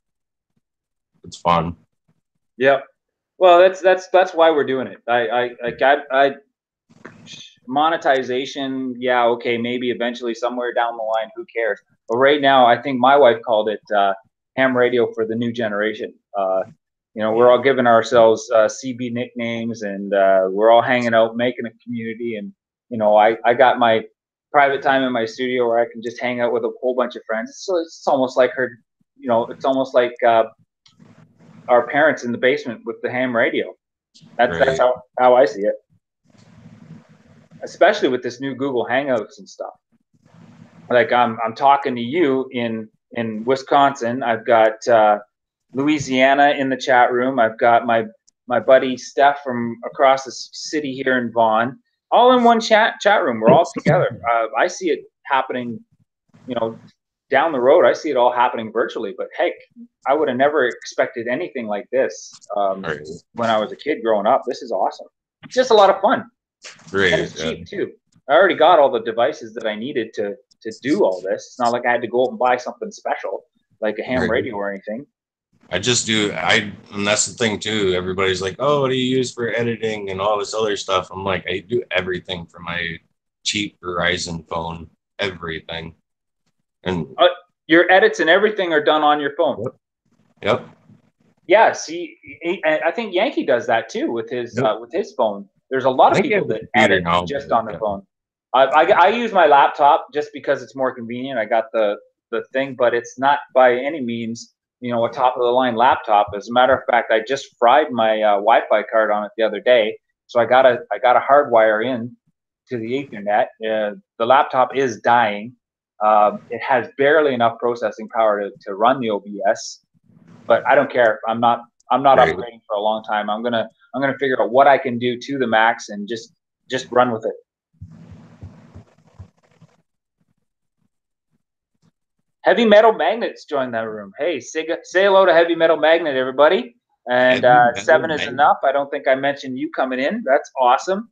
it's fun.
Yep. Well, that's why we're doing it. I monetization, yeah, okay, maybe eventually somewhere down the line, who cares? But right now, I think my wife called it ham radio for the new generation. We're all giving ourselves CB nicknames, and we're all hanging out, making a community. And I got my private time in my studio where I can just hang out with a whole bunch of friends. So it's almost like it's almost like our parents in the basement with the ham radio. That's how I see it. Especially with this new Google Hangouts and stuff. Like I'm talking to you in Wisconsin. I've got Louisiana in the chat room. I've got my buddy Steph from across the city here in Vaughan, all in one chat room. We're all together. I see it happening, down the road. I see it all happening virtually. But heck, I would have never expected anything like this when I was a kid growing up. This is awesome. It's just a lot of fun.
Great.
And it's cheap too. I already got all the devices that I needed to do all this. It's not like I had to go out and buy something special like a ham radio or anything.
I just do. And that's the thing too. Everybody's like, "Oh, what do you use for editing and all this other stuff?" I'm like, I do everything for my cheap Verizon phone. Everything. And
your edits and everything are done on your phone.
Yep.
Yeah. See, I think Yankee does that too with his phone. There's a lot of people that edit just on their phone. I use my laptop just because it's more convenient. I got the thing, but it's not by any means a top of the line laptop. As a matter of fact, I just fried my Wi-Fi card on it the other day, so I got a hardwire in to the Ethernet. The laptop is dying. It has barely enough processing power to run the OBS, but I don't care. I'm not upgrading for a long time. I'm gonna figure out what I can do to the max and just run with it. Heavy Metal Magnets joined that room. Hey, say hello to Heavy Metal Magnet, everybody. And 7 is enough. I don't think I mentioned you coming in. That's awesome.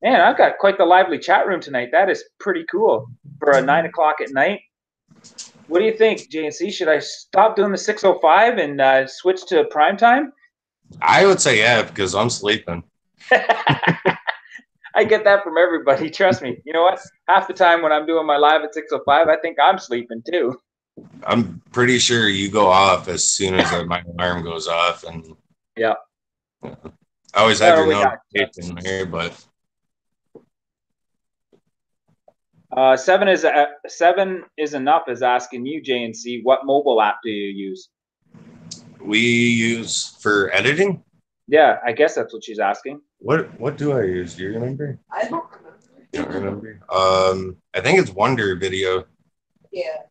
Man, I've got quite the lively chat room tonight. That is pretty cool for a 9 o'clock at night. What do you think, JNC? Should I stop doing the 6:05 and switch to prime time?
I would say yeah, because I'm sleeping.
I get that from everybody. Trust me. You know what? Half the time when I'm doing my live at 6:05, I think I'm sleeping too.
I'm pretty sure you go off as soon as my alarm goes off, and
yeah.
I always have your notification here, but
7 is enough is asking you, JNC, what mobile app do you use?
We use for editing.
Yeah, I guess that's what she's asking.
What do I use? Do you remember?
I don't remember.
You don't remember? I think it's Wonder Video.
Yeah.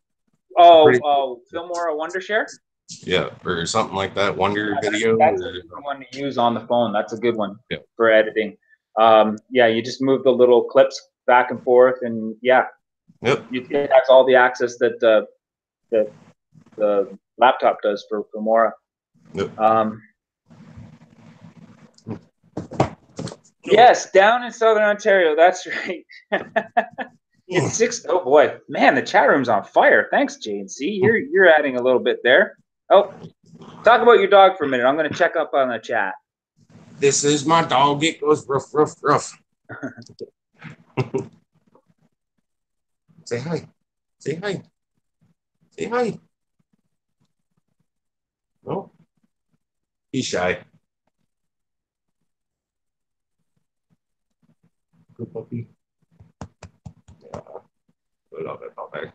Oh, Filmora Wondershare?
Yeah, or something like that. Wonder Video.
That's a good one to use on the phone. That's a good one for editing. Yeah, you just move the little clips back and forth, and yeah,
Yep.
it has all the access that the laptop does for Filmora.
Yep.
Yes, down in Southern Ontario. That's right. It's 6. Oh boy, man, the chat room's on fire. Thanks, JNC. You're adding a little bit there. Oh, talk about your dog for a minute. I'm going to check up on the chat.
This is my dog. It goes rough, rough, rough. Say hi. Say hi. Say hi. Oh, he's shy. Good puppy. Yeah. I love it, puppy.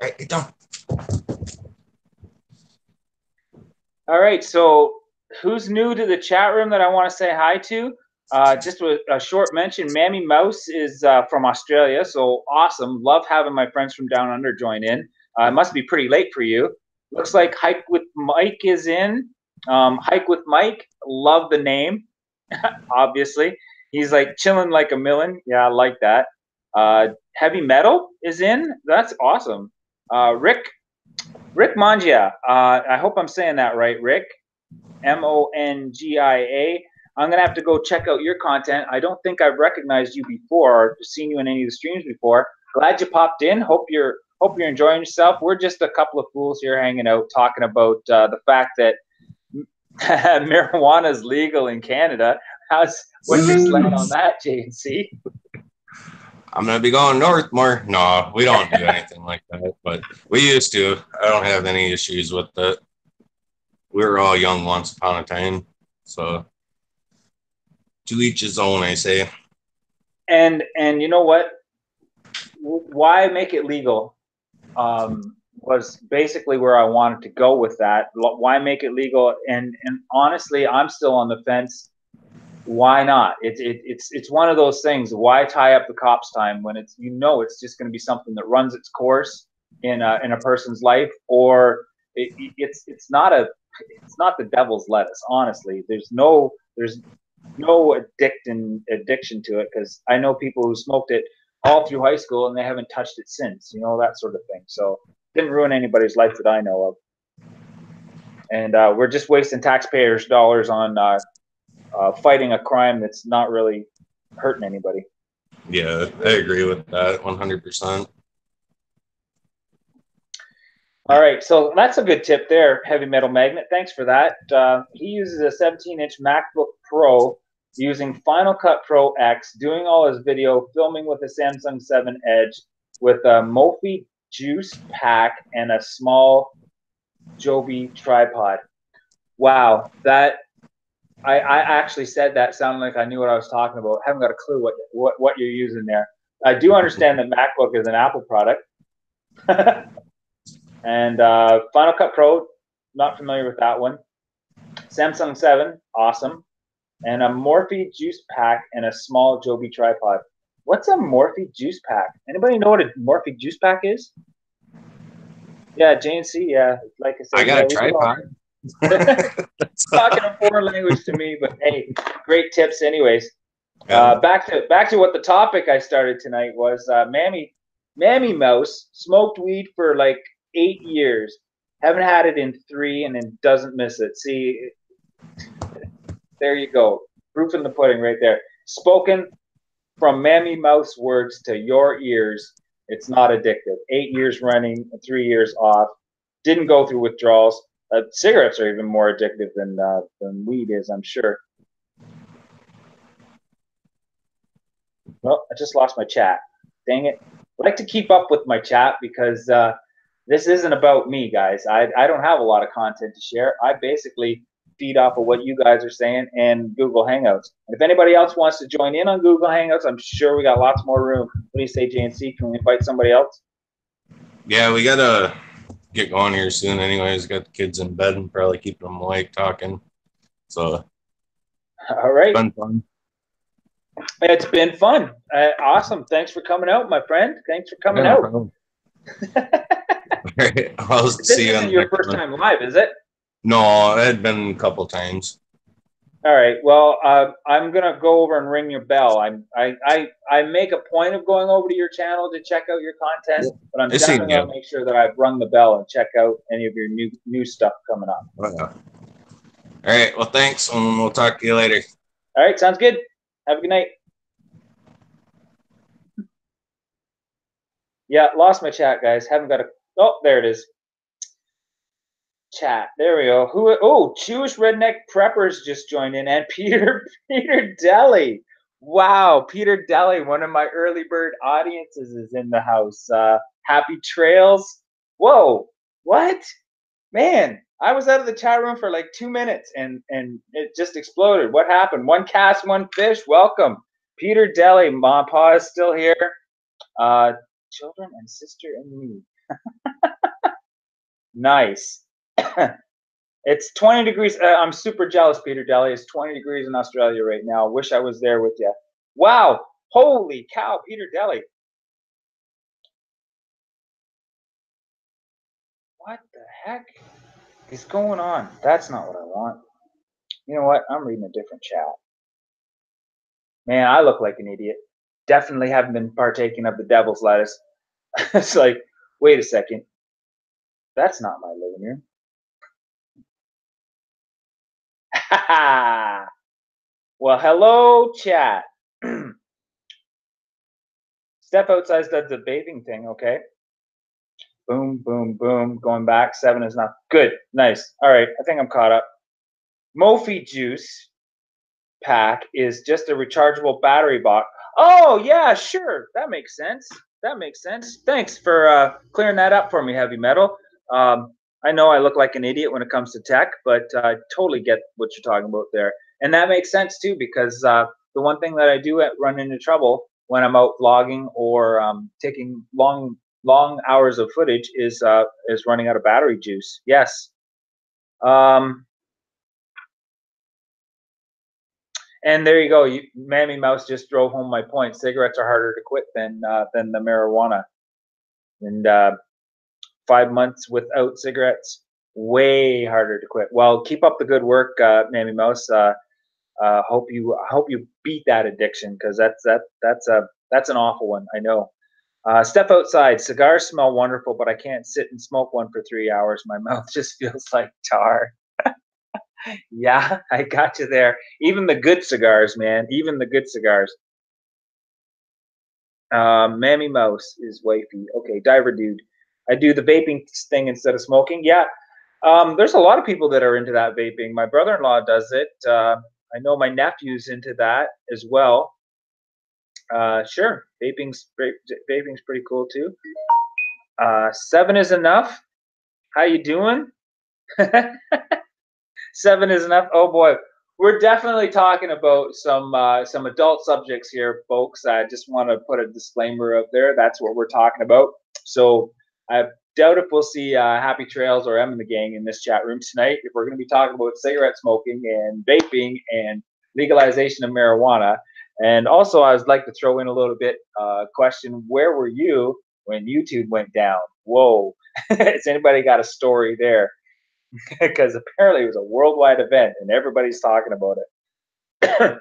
Hey, get down.
All right, so who's new to the chat room that I want to say hi to? Just a short mention, Mammy Mouse is from Australia, so awesome. Love having my friends from down under join in. It must be pretty late for you. Looks like Hike with Mike is in. Hike with Mike, love the name, obviously. He's like chilling like a million. Yeah, I like that. Heavy Metal is in. That's awesome. Rick Mongia. I hope I'm saying that right, Rick. Mongia. I'm gonna have to go check out your content. I don't think I've recognized you before or seen you in any of the streams before. Glad you popped in. Hope you're enjoying yourself. We're just a couple of fools here hanging out, talking about the fact that marijuana is legal in Canada. What's your slant on that, JNC?
I'm gonna be going north more. No, we don't do anything like that, but we used to. I don't have any issues with it. We were all young once upon a time, so to each his own, I say.
And you know what? Why make it legal? Was basically where I wanted to go with that. Why make it legal? And honestly, I'm still on the fence. Why not? It's one of those things. Why tie up the cops' time when it's it's just going to be something that runs its course in a person's life, or it's not the devil's lettuce. Honestly, there's no addiction to it, because I know people who smoked it all through high school and they haven't touched it since. That sort of thing. So it didn't ruin anybody's life that I know of, and we're just wasting taxpayers' dollars on fighting a crime that's not really hurting anybody.
Yeah, I agree with that 100%.
All right, so that's a good tip there, Heavy Metal Magnet. Thanks for that. He uses a 17-inch MacBook Pro using Final Cut Pro X, doing all his video, filming with a Samsung 7 Edge with a Mophie juice pack and a small Joby tripod. Wow, I actually said that sounded like I knew what I was talking about. I haven't got a clue what you're using there. I do understand that MacBook is an Apple product. And Final Cut Pro, not familiar with that one. Samsung 7, awesome. And a Morphe juice pack and a small Joby tripod. What's a Morphe juice pack? Anybody know what a Morphe juice pack is? Yeah, JNC, yeah. Like I said,
I got a tripod.
Talking a foreign language to me, but hey, great tips anyways. Yeah. Back to what the topic I started tonight was. Mammy Mouse smoked weed for like 8 years. Haven't had it in 3 and then doesn't miss it. See, there you go. Proof in the pudding right there. Spoken from Mammy Mouse words to your ears. It's not addictive. 8 years running, 3 years off. Didn't go through withdrawals. Cigarettes are even more addictive than weed is, I'm sure. Well, I just lost my chat. Dang it. I like to keep up with my chat because this isn't about me, guys. I don't have a lot of content to share. I basically feed off of what you guys are saying and Google Hangouts. And if anybody else wants to join in on Google Hangouts, I'm sure we got lots more room. What do you say, JNC? Can we invite somebody else?
Yeah, we got to get going here soon anyways. Got the kids in bed and probably keeping them awake talking. So,
all right.
Fun.
It's been fun. Awesome. Thanks for coming out, my friend. Thanks for coming out.
All right. I'll see you.
This isn't your first time live, is it?
No, it had been a couple times.
All right. Well, I'm gonna go over and ring your bell. I make a point of going over to your channel to check out your content, but I'm
I seen
definitely
you.
gonna make sure that I've rung the bell and check out any of your new stuff coming up.
Oh, yeah. All right. Well, thanks, and we'll talk to you later.
All right. Sounds good. Have a good night. Yeah, lost my chat, guys. Haven't got a. Oh, there it is. Chat. There we go. Who? Oh, Jewish Redneck Preppers just joined in, and Peter Deli. Wow, Peter Deli, one of my early bird audiences, is in the house. Happy trails. Whoa, what? Man, I was out of the chat room for like 2 minutes, and it just exploded. What happened? One cast, one fish. Welcome, Peter Deli. Mom, Pa is still here. Children and sister and me. Nice. It's 20 degrees. I'm super jealous, Peter Deli. It's 20 degrees in Australia right now. Wish I was there with you. Wow. Holy cow, Peter Deli. What the heck is going on? That's not what I want. You know what? I'm reading a different chat. Man, I look like an idiot. Definitely haven't been partaking of the devil's lettuce. It's like, wait a second. That's not my living room. Well, hello, chat. Step outside does the bathing thing, okay? Boom, boom, boom. Going back. 7 is not good. Nice. All right. I think I'm caught up. Mophie Juice pack is just a rechargeable battery box. Oh, yeah, sure. That makes sense. That makes sense. Thanks for clearing that up for me, Heavy Metal. I know I look like an idiot when it comes to tech, but I totally get what you're talking about there. And that makes sense, too, because the one thing that I do run into trouble when I'm out vlogging or taking long hours of footage is running out of battery juice. Yes. And there you go. Mammy Mouse just drove home my point. Cigarettes are harder to quit than the marijuana. And 5 months without cigarettes, way harder to quit. Well, keep up the good work, Mammy Mouse. Hope you beat that addiction, because that's an awful one. I know. Step outside. Cigars smell wonderful, but I can't sit and smoke one for 3 hours. My mouth just feels like tar. Yeah, I got you there. Even the good cigars, man. Even the good cigars. Mammy Mouse is wifey. Okay, Diver Dude. I do the vaping thing instead of smoking. Yeah. There's a lot of people that are into that vaping. My brother-in-law does it. I know my nephew's into that as well. Sure, vaping's pretty cool too. 7 is enough. How you doing? 7 is enough. Oh boy, we're definitely talking about some adult subjects here, folks. I just want to put a disclaimer up there. That's what we're talking about. So I doubt if we'll see Happy Trails or M and the Gang in this chat room tonight. If we're going to be talking about cigarette smoking and vaping and legalization of marijuana. And also, I would like to throw in a little bit question: where were you when YouTube went down? Whoa! Has anybody got a story there? Because apparently it was a worldwide event and everybody's talking about it.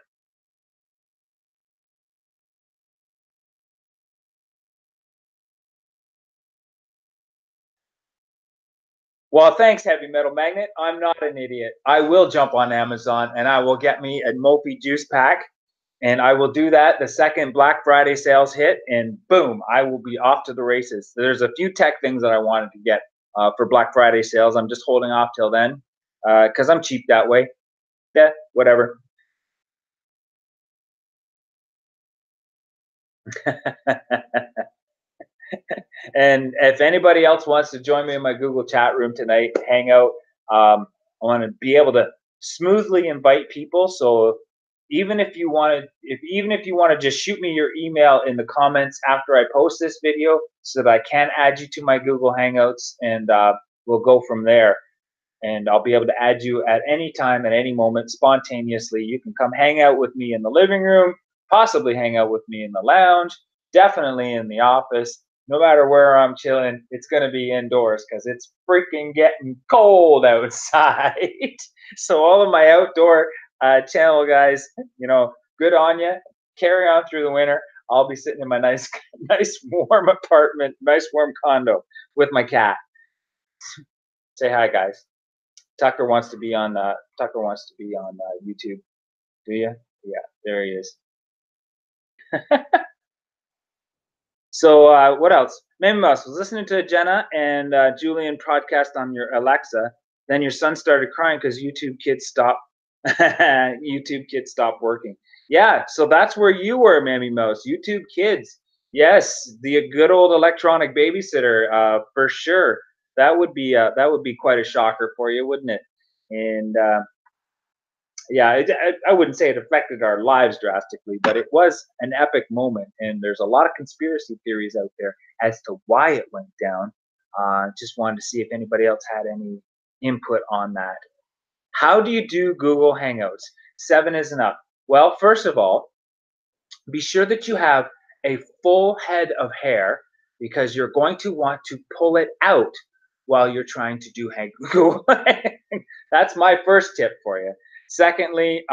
Well, thanks, Heavy Metal Magnet. I'm not an idiot. I will jump on Amazon and I will get me a Mophie juice pack, and I will do that the second Black Friday sales hit, and boom, I will be off to the races. There's a few tech things that I wanted to get for Black Friday sales. I'm just holding off till then because I'm cheap that way. Yeah, whatever. And if anybody else wants to join me in my Google chat room tonight, hang out, I want to be able to smoothly invite people. So even if you want to just shoot me your email in the comments after I post this video, so that I can add you to my Google Hangouts, and we'll go from there. And I'll be able to add you at any time, at any moment, spontaneously. You can come hang out with me in the living room, possibly hang out with me in the lounge, definitely in the office. No matter where I'm chilling, it's going to be indoors because it's freaking getting cold outside. So all of my outdoor channel, guys. You know, good on you. Carry on through the winter. I'll be sitting in my nice, nice warm apartment, nice warm condo with my cat. Say hi, guys. Tucker wants to be on. Tucker wants to be on YouTube. Do you? Yeah, there he is. So what else? Mammy Mouse was listening to Jenna and Julian podcast on your Alexa. Then your son started crying because YouTube Kids stopped. YouTube Kids stopped working. Yeah, so that's where you were, Mammy Mouse. YouTube Kids. Yes, the good old electronic babysitter, for sure. That would be quite a shocker for you, wouldn't it? And yeah, I wouldn't say it affected our lives drastically, but it was an epic moment. And there's a lot of conspiracy theories out there as to why it went down. Just wanted to see if anybody else had any input on that. How do you do Google Hangouts? 7 is enough. Well, first of all, be sure that you have a full head of hair because you're going to want to pull it out while you're trying to do Google. That's my first tip for you. Secondly,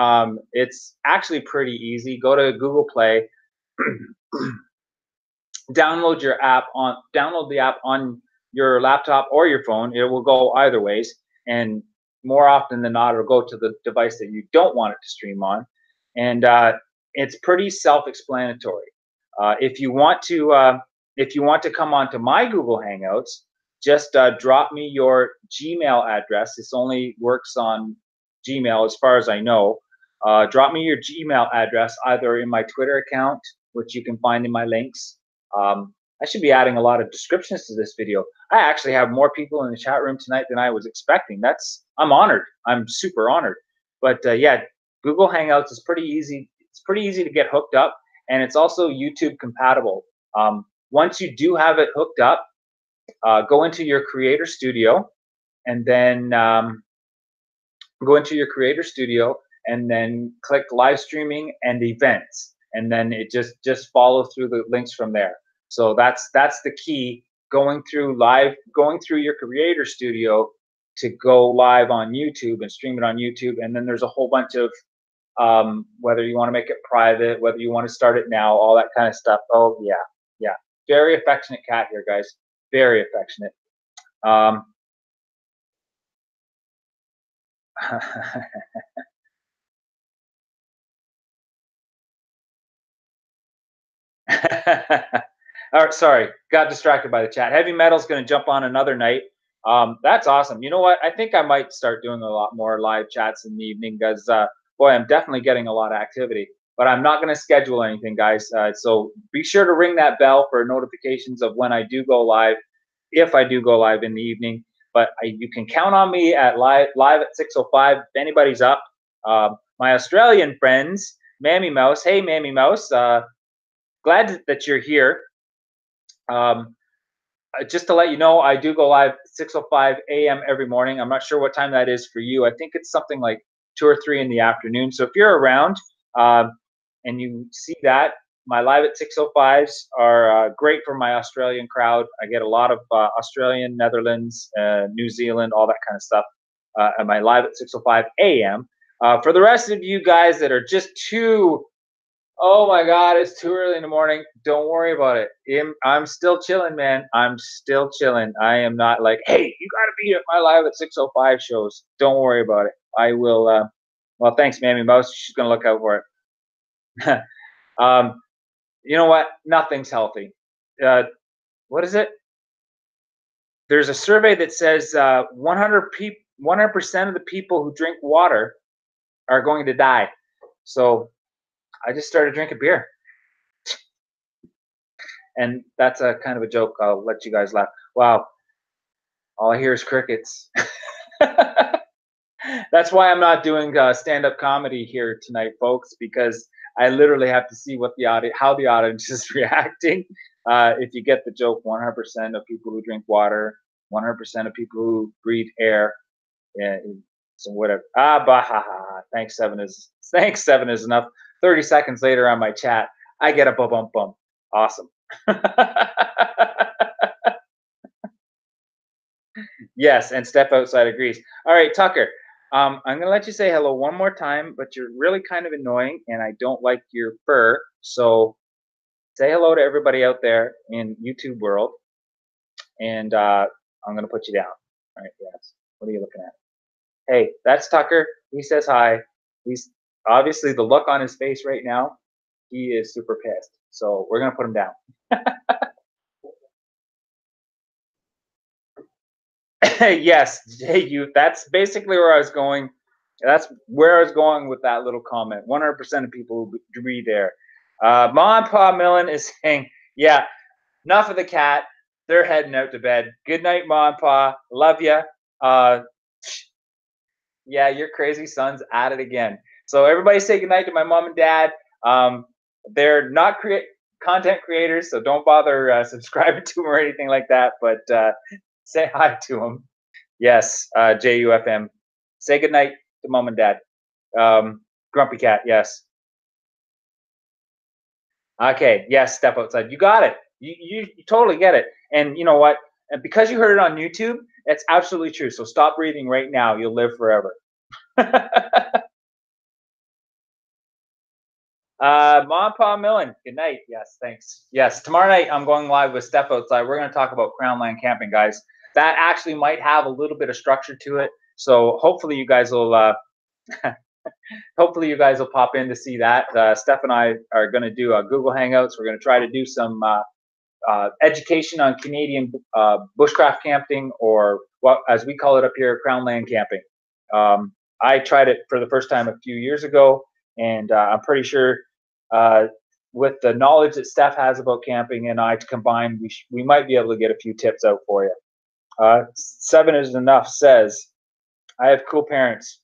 it's actually pretty easy. Go to Google Play, download the app on your laptop or your phone. It will go either ways, and more often than not, it'll go to the device that you don't want it to stream on. And it's pretty self-explanatory. If you want to come onto my Google Hangouts, just drop me your Gmail address. This only works on Gmail as far as I know. Drop me your Gmail address either in my Twitter account, which you can find in my links. I should be adding a lot of descriptions to this video. I actually have more people in the chat room tonight than I was expecting. I'm honored. I'm super honored. But yeah, Google Hangouts is pretty easy. It's pretty easy to get hooked up, and it's also YouTube compatible. Once you do have it hooked up, go into your Creator Studio, and then click live streaming and events, and then it just follows through the links from there. So that's the key, going through your Creator Studio to go live on YouTube and stream it on YouTube. And then there's a whole bunch of whether you want to make it private, whether you want to start it now, all that kind of stuff. Oh yeah, very affectionate cat here, guys. Very affectionate. All right, sorry, got distracted by the chat. Heavy Metal's going to jump on another night. That's awesome. You know what? I think I might start doing a lot more live chats in the evening because, boy, I'm definitely getting a lot of activity. But I'm not going to schedule anything, guys. So be sure to ring that bell for notifications of when I do go live, if I do go live in the evening. But you can count on me at live at 6:05 if anybody's up. My Australian friends, Mammy Mouse. Hey, Mammy Mouse. Glad that you're here. Just to let you know, I do go live 6:05 a.m. every morning. I'm not sure what time that is for you. I think it's something like 2 or 3 in the afternoon. So if you're around and you see that, my live at 6:05s are great for my Australian crowd. I get a lot of Australian, Netherlands, New Zealand, all that kind of stuff at my live at 6:05 a.m. For the rest of you guys that are just too, oh my God, it's too early in the morning, don't worry about it. I'm still chilling, man. I'm still chilling. I am not like, hey, you got to be at my live at 6:05 shows. Don't worry about it. I will. Well, thanks, Mammy Mouse. She's going to look out for it. You know what? Nothing's healthy. What is it? There's a survey that says 100% of the people who drink water are going to die. So I just started drinking beer. And that's a kind of a joke. I'll let you guys laugh. Wow. All I hear is crickets. That's why I'm not doing stand-up comedy here tonight, folks, because I literally have to see how the audience is reacting. If you get the joke, 100% of people who drink water, 100% of people who breathe air, so whatever. Thanks, 7 is enough. 30 seconds later on my chat, I get a bum. Awesome. Yes, and Step Outside agrees. All right, Tucker. I'm gonna let you say hello one more time, but you're really kind of annoying, and I don't like your fur. So say hello to everybody out there in YouTube world, and I'm gonna put you down. All right, yes. What are you looking at? Hey, that's Tucker. He says hi. He's obviously the look on his face right now. He is super pissed. So we're gonna put him down. Yes, hey, you. That's basically where I was going. That's where I was going with that little comment. 100% of people would agree there. Mom and Pa Millen is saying, yeah, enough of the cat. They're heading out to bed. Good night, Mom and Pa. Love you. Uh, yeah, your crazy son's at it again. So everybody say goodnight to my mom and dad. Um, they're not content creators, so don't bother subscribing to them or anything like that. But say hi to them. Yes, JUFM. Say goodnight to mom and dad. Grumpy cat. Yes. Okay. Yes. Step outside. You got it. You totally get it. And you know what? And because you heard it on YouTube, it's absolutely true. So stop breathing right now. You'll live forever. Mom, Pa Millen, good night. Yes, thanks. Yes, tomorrow night I'm going live with Step Outside. We're going to talk about Crownland camping, guys. That actually might have a little bit of structure to it. So hopefully you guys will hopefully you guys will pop in to see that. Steph and I are going to do Google Hangouts. We're going to try to do some education on Canadian bushcraft camping, or what, as we call it up here, Crownland camping. I tried it for the first time a few years ago, and I'm pretty sure with the knowledge that Steph has about camping and I combined, we might be able to get a few tips out for you. 7 is enough says, I have cool parents.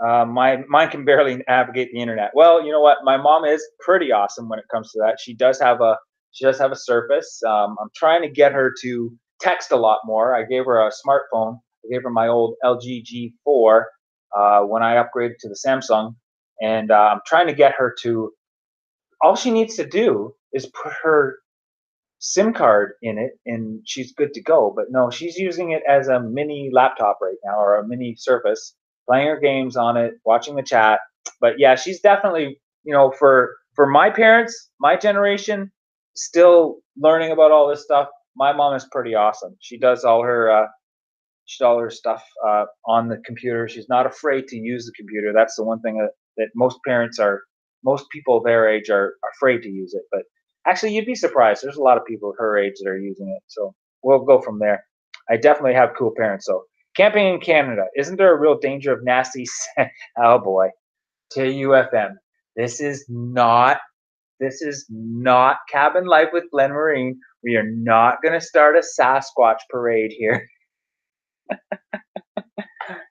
Mine can barely navigate the internet. Well, you know what? My mom is pretty awesome when it comes to that. She does have a Surface. I'm trying to get her to text a lot more. I gave her a smartphone. I gave her my old LG G4 when I upgraded to the Samsung, and I'm trying to get her to. All she needs to do is put her SIM card in it, and she's good to go. But no, she's using it as a mini laptop right now, or a mini Surface, playing her games on it, watching the chat. But yeah, she's definitely, for my parents, my generation, still learning about all this stuff. My mom is pretty awesome. She does all her stuff on the computer. She's not afraid to use the computer. That's the one thing that most people their age are afraid to use it. But actually, you'd be surprised. There's a lot of people her age that are using it. So we'll go from there. I definitely have cool parents. So camping in Canada, isn't there a real danger of nasty? Oh boy, JUFM. This is not. This is not Cabin Life with Glenn Marine. We are not going to start a Sasquatch parade here.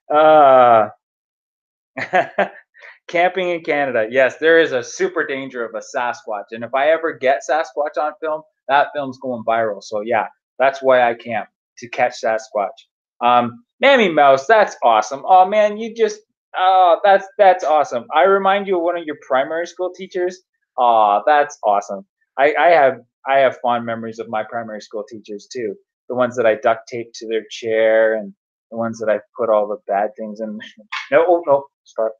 Uh, camping in Canada. Yes, there is a super danger of a Sasquatch. And if I ever get Sasquatch on film, that film's going viral. So yeah, that's why I camp, to catch Sasquatch. Mammy Mouse, that's awesome. Oh man, that's awesome. I remind you of one of your primary school teachers. Oh, that's awesome. I have fond memories of my primary school teachers too. The ones that I duct taped to their chair, and the ones that I put all the bad things in. No, oh, no, stop.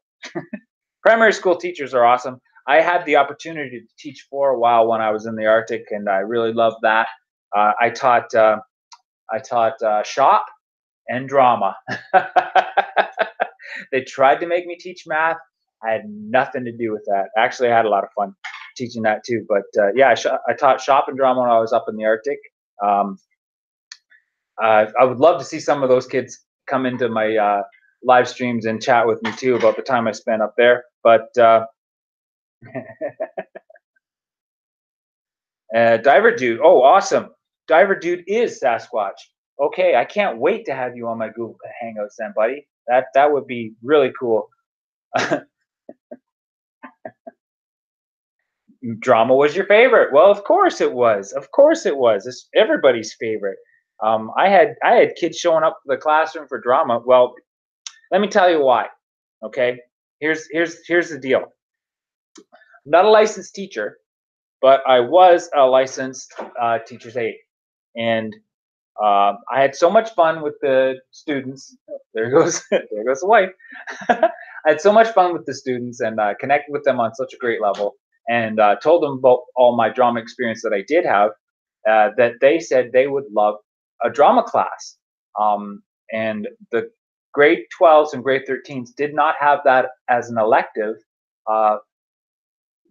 Primary school teachers are awesome. I had the opportunity to teach for a while when I was in the Arctic, and I really loved that. I taught shop and drama. They tried to make me teach math. I had nothing to do with that. Actually, I had a lot of fun teaching that too. But yeah, I taught shop and drama when I was up in the Arctic. I would love to see some of those kids come into my live streams and chat with me too about the time I spent up there. But Diver Dude, oh awesome! Diver Dude is Sasquatch. Okay, I can't wait to have you on my Google Hangouts then, buddy. That would be really cool. Drama was your favorite. Well, of course it was. Of course it was. It's everybody's favorite. I had kids showing up to the classroom for drama. Well, let me tell you why. Okay, here's the deal. I'm not a licensed teacher, but I was a licensed teacher's aide, and I had so much fun with the students. There goes there goes the wife. I had so much fun with the students and connected with them on such a great level, and told them about all my drama experience that I did have. That they said they would love a drama class, and the grade 12s and grade 13s did not have that as an elective uh,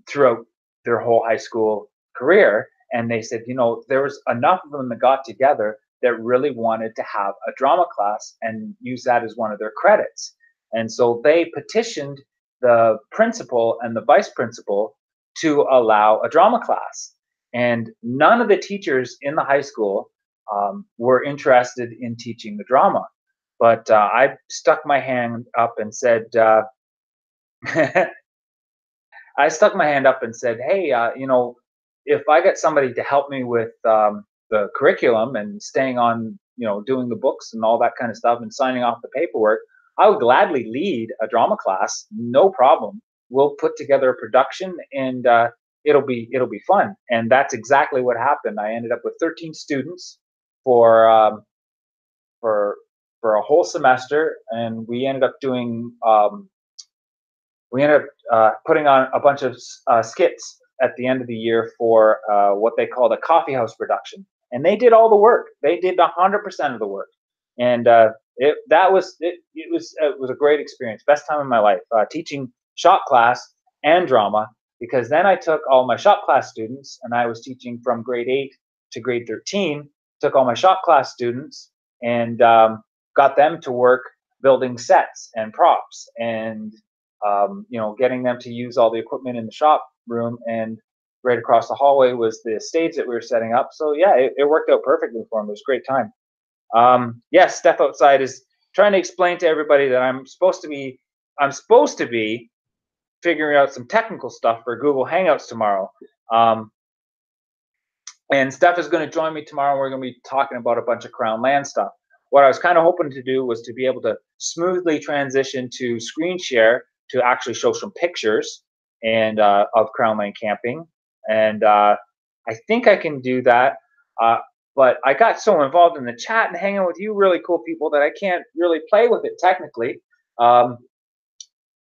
throughout their whole high school career. And they said, there was enough of them that got together that really wanted to have a drama class and use that as one of their credits. And so they petitioned the principal and the vice principal to allow a drama class. And none of the teachers in the high school were interested in teaching the drama. But I stuck my hand up and said, I stuck my hand up and said, "Hey, if I get somebody to help me with the curriculum and staying on, doing the books and all that kind of stuff and signing off the paperwork, I would gladly lead a drama class, no problem. We'll put together a production and it'll be fun." And that's exactly what happened. I ended up with 13 students for for for a whole semester, and we ended up putting on a bunch of skits at the end of the year for what they called a coffee house production, and they did all the work. They did 100% of the work, and it was a great experience, best time of my life, teaching shop class and drama. Because then I took all my shop class students, and I was teaching from grade 8 to grade 13. Took all my shop class students and got them to work building sets and props and getting them to use all the equipment in the shop room, and right across the hallway was the stage that we were setting up. So yeah, it worked out perfectly for them. It was a great time. Yes, Steph Outside is trying to explain to everybody that I'm supposed to be figuring out some technical stuff for Google Hangouts tomorrow. And Steph is going to join me tomorrow. We're going to be talking about a bunch of Crown Land stuff. What I was kind of hoping to do was to be able to smoothly transition to screen share to actually show some pictures and of Crown Land camping. And I think I can do that. But I got so involved in the chat and hanging with you really cool people that I can't really play with it technically.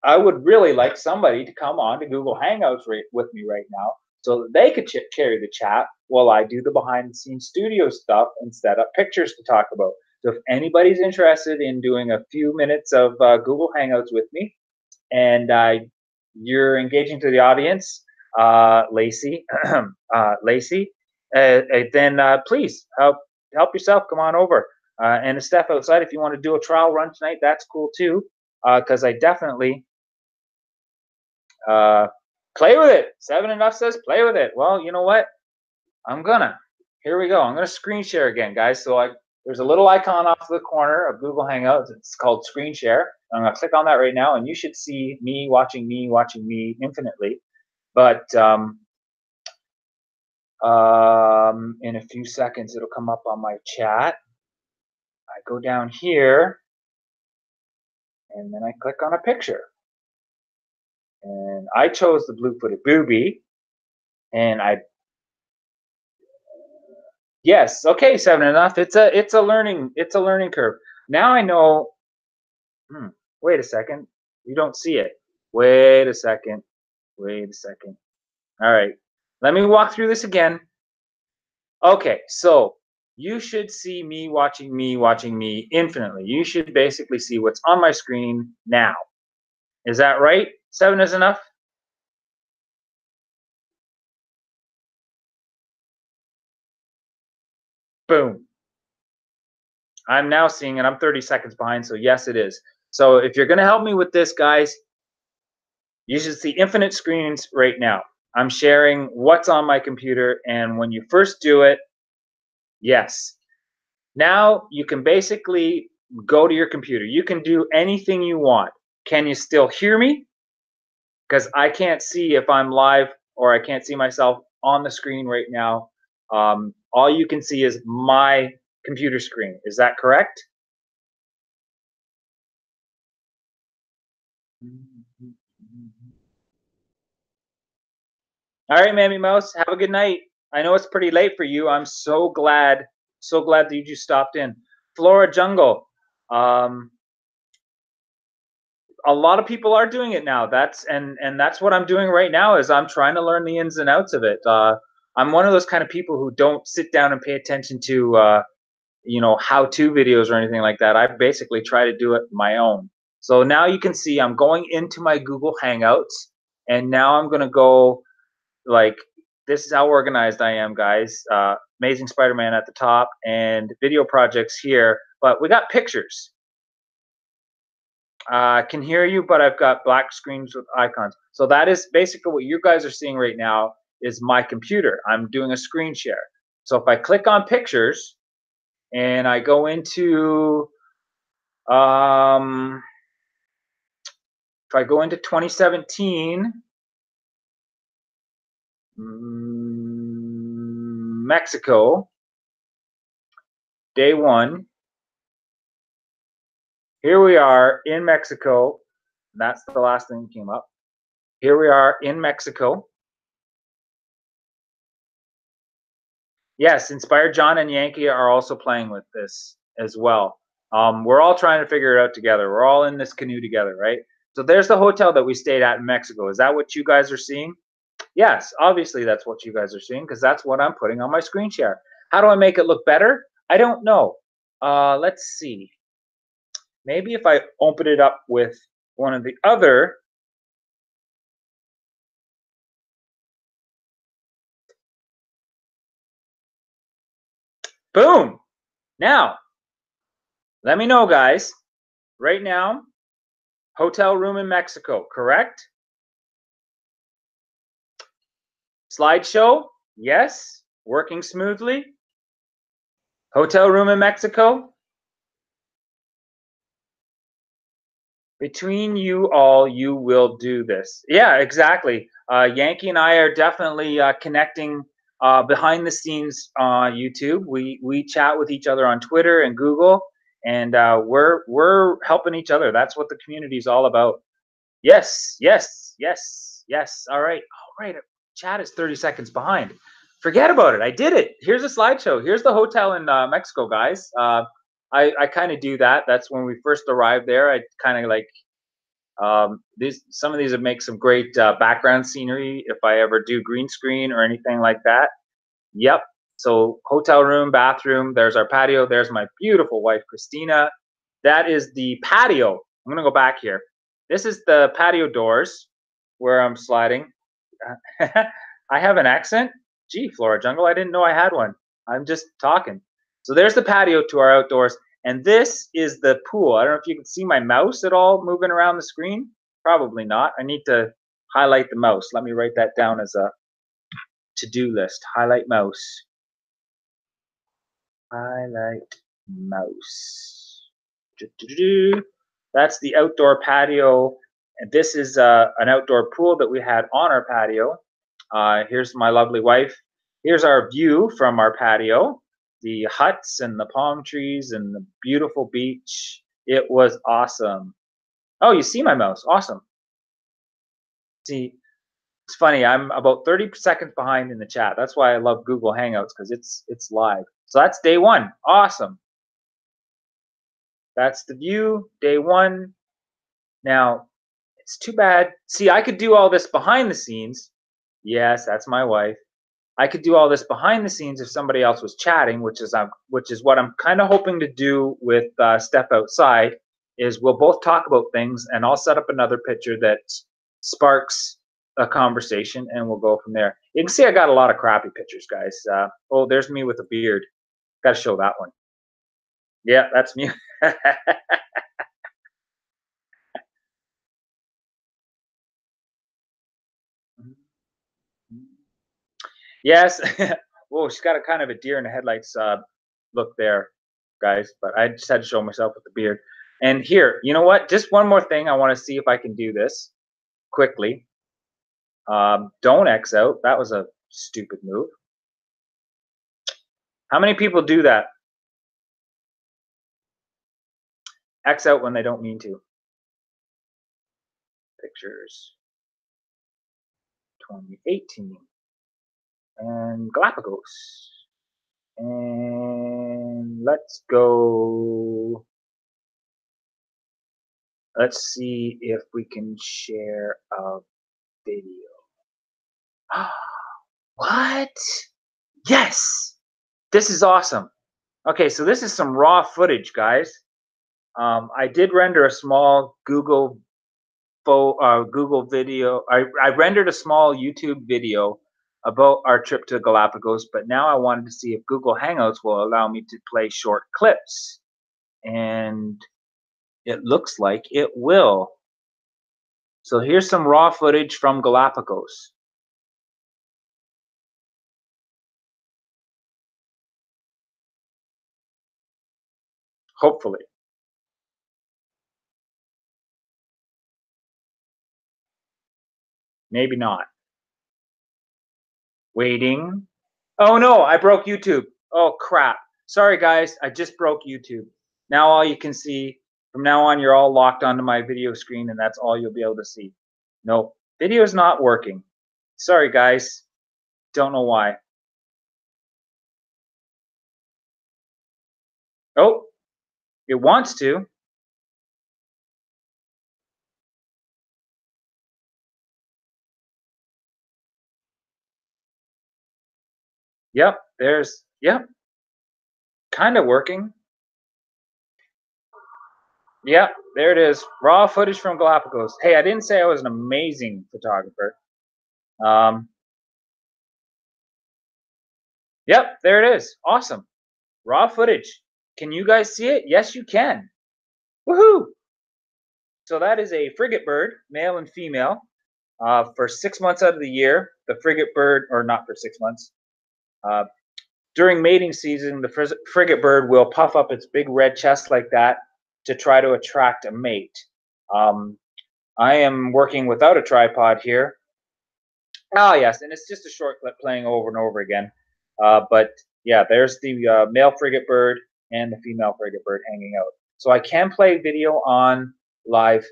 I would really like somebody to come on to Google Hangouts with me right now so that they could carry the chat while I do the behind the scenes studio stuff and set up pictures to talk about. So if anybody's interested in doing a few minutes of Google Hangouts with me, and you're engaging to the audience, Lacey, then please help yourself. Come on over. And Steph Outside, if you want to do a trial run tonight, that's cool too. Because I definitely play with it. 7 Enough says play with it. Well, you know what? Here we go. I'm gonna screen share again, guys. So there's a little icon off the corner of Google Hangouts. It's called screen share. I'm gonna click on that right now, and you should see me watching me infinitely. But in a few seconds, it'll come up on my chat. I go down here, and then I click on a picture. And I chose the blue-footed booby, and yes, okay, 7 Enough. It's a learning curve. Now I know. Wait a second. You don't see it. Wait a second. All right. Let me walk through this again. Okay, so you should see me watching me infinitely. You should basically see what's on my screen now. Is that right? 7 is enough? Boom. I'm now seeing it. I'm 30 seconds behind, so yes, it is. So if you're going to help me with this, guys, you should see infinite screens right now. I'm sharing what's on my computer, and when you first do it, yes. Now you can basically go to your computer. You can do anything you want. Can you still hear me? Because I can't see if I'm live, or I can't see myself on the screen right now. All you can see is my computer screen. Is that correct? All right, Mammy Mouse, have a good night. I know it's pretty late for you. I'm so glad So glad that you just stopped in. Flora Jungle. A lot of people are doing it now. That's what I'm doing right now is I'm trying to learn the ins and outs of it. I'm one of those kind of people who don't sit down and pay attention to how-to videos or anything like that. I basically try to do it my own. So now you can see I'm going into my Google Hangouts, and now I'm gonna go like this is how organized I am, guys. Amazing Spider-Man at the top and video projects here, but we got pictures. I can hear you, but I've got black screens with icons. So that is basically what you guys are seeing right now is my computer. I'm doing a screen share. So if I click on pictures and I go into, if I go into 2017, Mexico, day one. Here we are in Mexico. That's the last thing that came up. Here we are in Mexico. Yes, Inspired John and Yankee are also playing with this as well. We're all trying to figure it out together. We're all in this canoe together, right? So there's the hotel that we stayed at in Mexico. Is that what you guys are seeing? Yes, obviously that's what you guys are seeing because that's what I'm putting on my screen share. How do I make it look better? I don't know. Let's see. Maybe if I open it up with one of the other. Boom. Now, let me know, guys. Right now, hotel room in Mexico, correct? Slideshow, yes. Working smoothly. Hotel room in Mexico. Between you all, you will do this. Yeah, exactly. Yankee and I are definitely connecting behind the scenes on YouTube. We chat with each other on Twitter and Google, and we're helping each other. That's what the community is all about. Yes, yes, yes, yes. All right, all right. Chat is 30 seconds behind. Forget about it. I did it. Here's a slideshow. Here's the hotel in Mexico, guys. I kind of do that. That's when we first arrived there. I kind of like some of these would make some great background scenery if I ever do green screen or anything like that. Yep. So hotel room, bathroom. There's our patio. There's my beautiful wife, Christina. That is the patio. I'm gonna go back here. This is the patio doors where I'm sliding. I have an accent. Gee, Flora Jungle, I didn't know I had one. I'm just talking. So there's the patio to our outdoors, and this is the pool. I don't know if you can see my mouse at all moving around the screen. Probably not. I need to highlight the mouse. Let me write that down as a to-do list. Highlight mouse. Highlight mouse. That's the outdoor patio. And this is an outdoor pool that we had on our patio. Here's my lovely wife. Here's our view from our patio. The huts and the palm trees and the beautiful beach. It was awesome. Oh, you see my mouse. Awesome. See, it's funny. I'm about 30 seconds behind in the chat. That's why I love Google Hangouts because it's live. So that's day one. Awesome. That's the view, day one. Now, it's too bad. See, I could do all this behind the scenes. Yes, that's my wife. I could do all this behind the scenes if somebody else was chatting, which is what I'm kind of hoping to do with Step Outside. Is we'll both talk about things, and I'll set up another picture that sparks a conversation, and we'll go from there. You can see I got a lot of crappy pictures, guys. Oh, there's me with a beard. Got to show that one. Yeah, that's me. Yes. Whoa, she's got a kind of a deer in the headlights look there, guys. But I just had to show myself with the beard. And here, you know what? Just one more thing. I want to see if I can do this quickly. Don't X out. That was a stupid move. How many people do that? X out when they don't mean to. Pictures. 2018. And Galapagos. And let's go. Let's see if we can share a video. What? Yes! This is awesome. Okay, so this is some raw footage, guys. I did render a small Google video. I rendered a small YouTube video about our trip to Galapagos, but now I wanted to see if Google Hangouts will allow me to play short clips. And it looks like it will. So here's some raw footage from Galapagos. Hopefully. Maybe not. Waiting. Oh no, I broke YouTube. Oh crap. Sorry guys, I just broke YouTube. Now all you can see, from now on you're all locked onto my video screen and that's all you'll be able to see. No, video's not working. Sorry guys. Don't know why. Oh, it wants to. Yep, yep, kind of working. Yep, there it is. Raw footage from Galapagos. Hey, I didn't say I was an amazing photographer. Yep, there it is. Awesome. Raw footage. Can you guys see it? Yes, you can. Woohoo! So that is a frigate bird, male and female, for 6 months out of the year. The frigate bird, or not for 6 months, during mating season, the frigate bird will puff up its big red chest like that to try to attract a mate. I am working without a tripod here. Ah, yes, and it's just a short clip playing over and over again. But yeah, there's the male frigate bird and the female frigate bird hanging out. So I can play video on live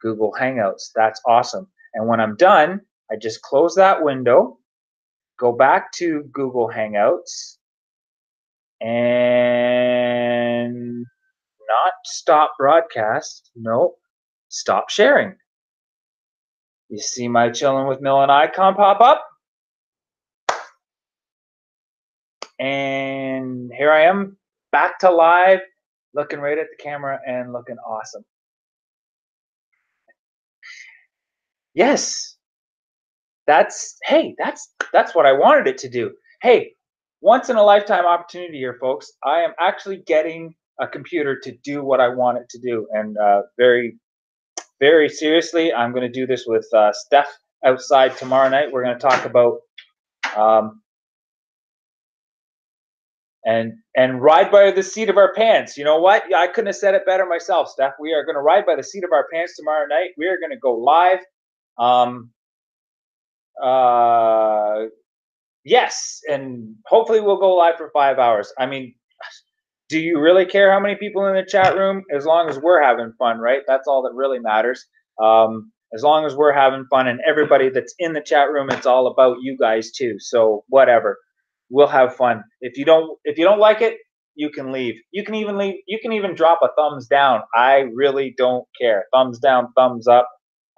Google Hangouts. That's awesome. And when I'm done, I just close that window, go back to Google Hangouts, and not stop broadcast. No, stop sharing. You see my chilling with Millen icon pop up? And here I am, back to live, looking right at the camera and looking awesome. Yes, hey, that's what I wanted it to do. Hey, once in a lifetime opportunity here, folks. I am actually getting a computer to do what I want it to do, and very, very seriously, I'm going to do this with Steph outside tomorrow night. We're going to talk about and ride by the seat of our pants. You know what? I couldn't have said it better myself, Steph. We are going to ride by the seat of our pants tomorrow night. We are going to go live. Yes, and hopefully we'll go live for 5 hours. I mean, do you really care how many people in the chat room? As long as we're having fun, right? That's all that really matters. As long as we're having fun and everybody that's in the chat room, it's all about you guys too. So whatever, we'll have fun. If you don't like it, you can leave. You can even leave. You can even drop a thumbs down. I really don't care. Thumbs down, thumbs up.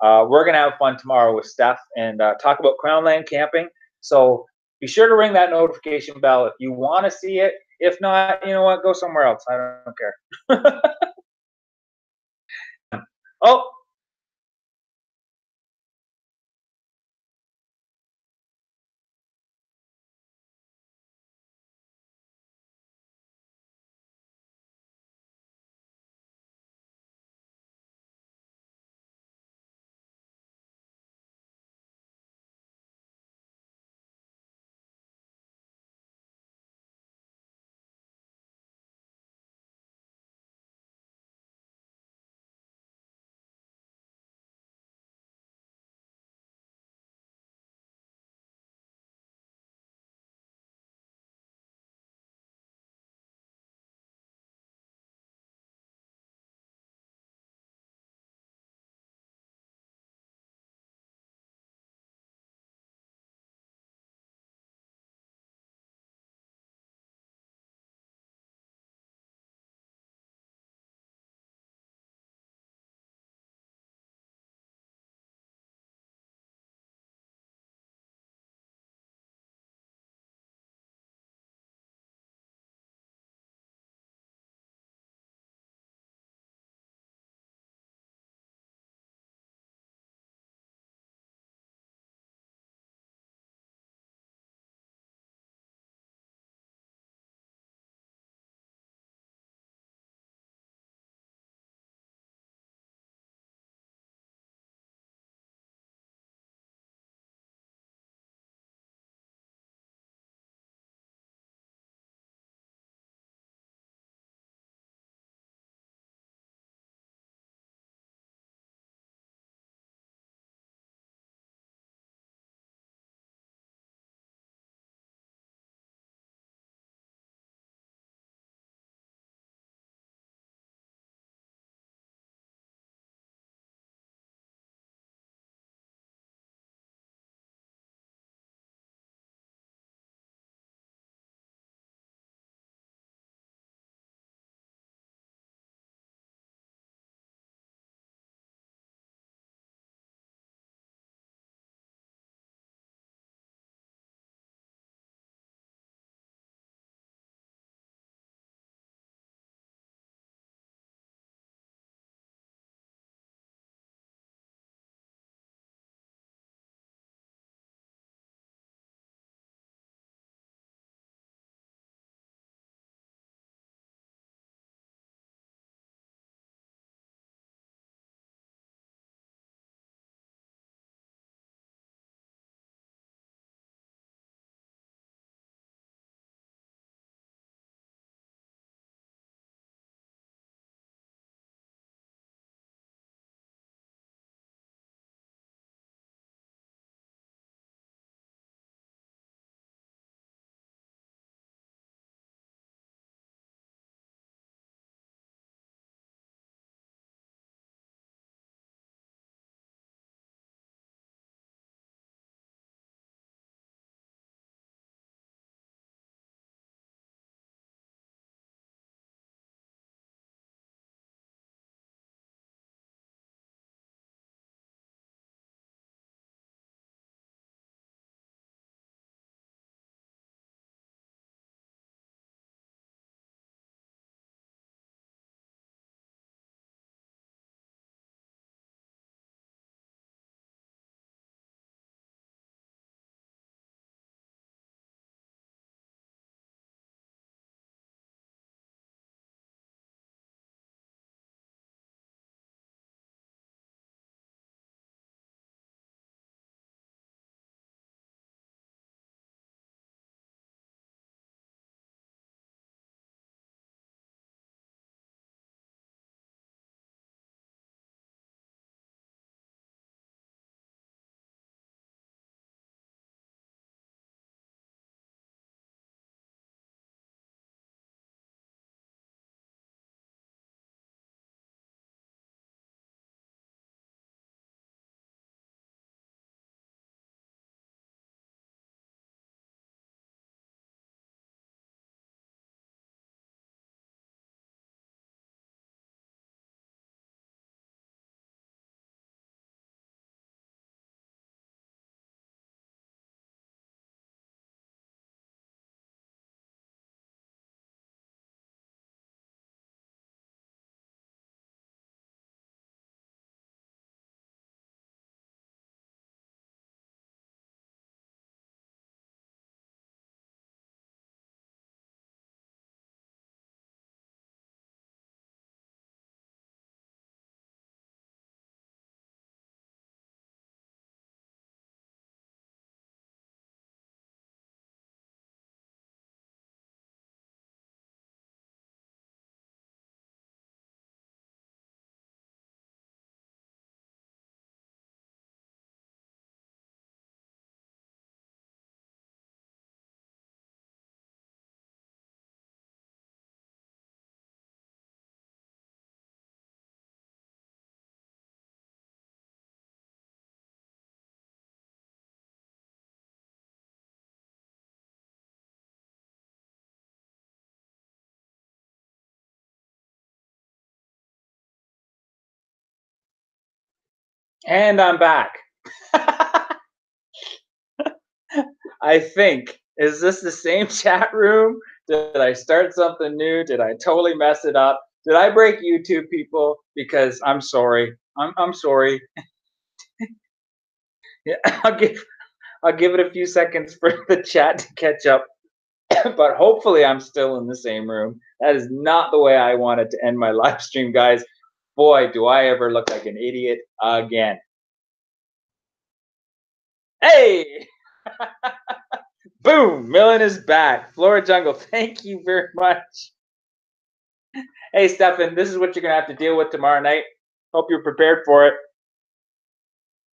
We're gonna have fun tomorrow with Steph and talk about Crownland camping. So be sure to ring that notification bell if you want to see it. If not, you know what? Go somewhere else. I don't care. Oh, And I'm back. I think. Is this the same chat room? Did I start something new? Did I totally mess it up? Did I break YouTube, people? Because I'm sorry. I'm sorry. Yeah, I'll give it a few seconds for the chat to catch up. But hopefully I'm still in the same room. That is not the way I wanted to end my live stream, guys. Boy, do I ever look like an idiot again. Hey! Boom! Millen is back. Flora Jungle, thank you very much. Hey, Stefan, this is what you're going to have to deal with tomorrow night. Hope you're prepared for it.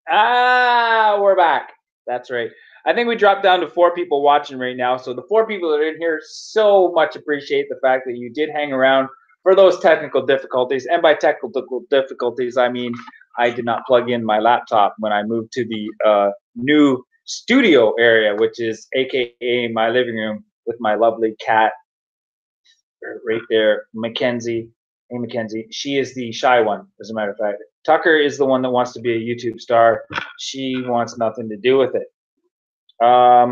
Ah, we're back. That's right. I think we dropped down to 4 people watching right now. So the 4 people that are in here so much appreciate the fact that you did hang around for those technical difficulties. And by technical difficulties, I mean I did not plug in my laptop when I moved to the new studio area, which is AKA my living room with my lovely cat right there, Mackenzie. Hey, Mackenzie. She is the shy one, as a matter of fact. Tucker is the one that wants to be a YouTube star. She wants nothing to do with it. I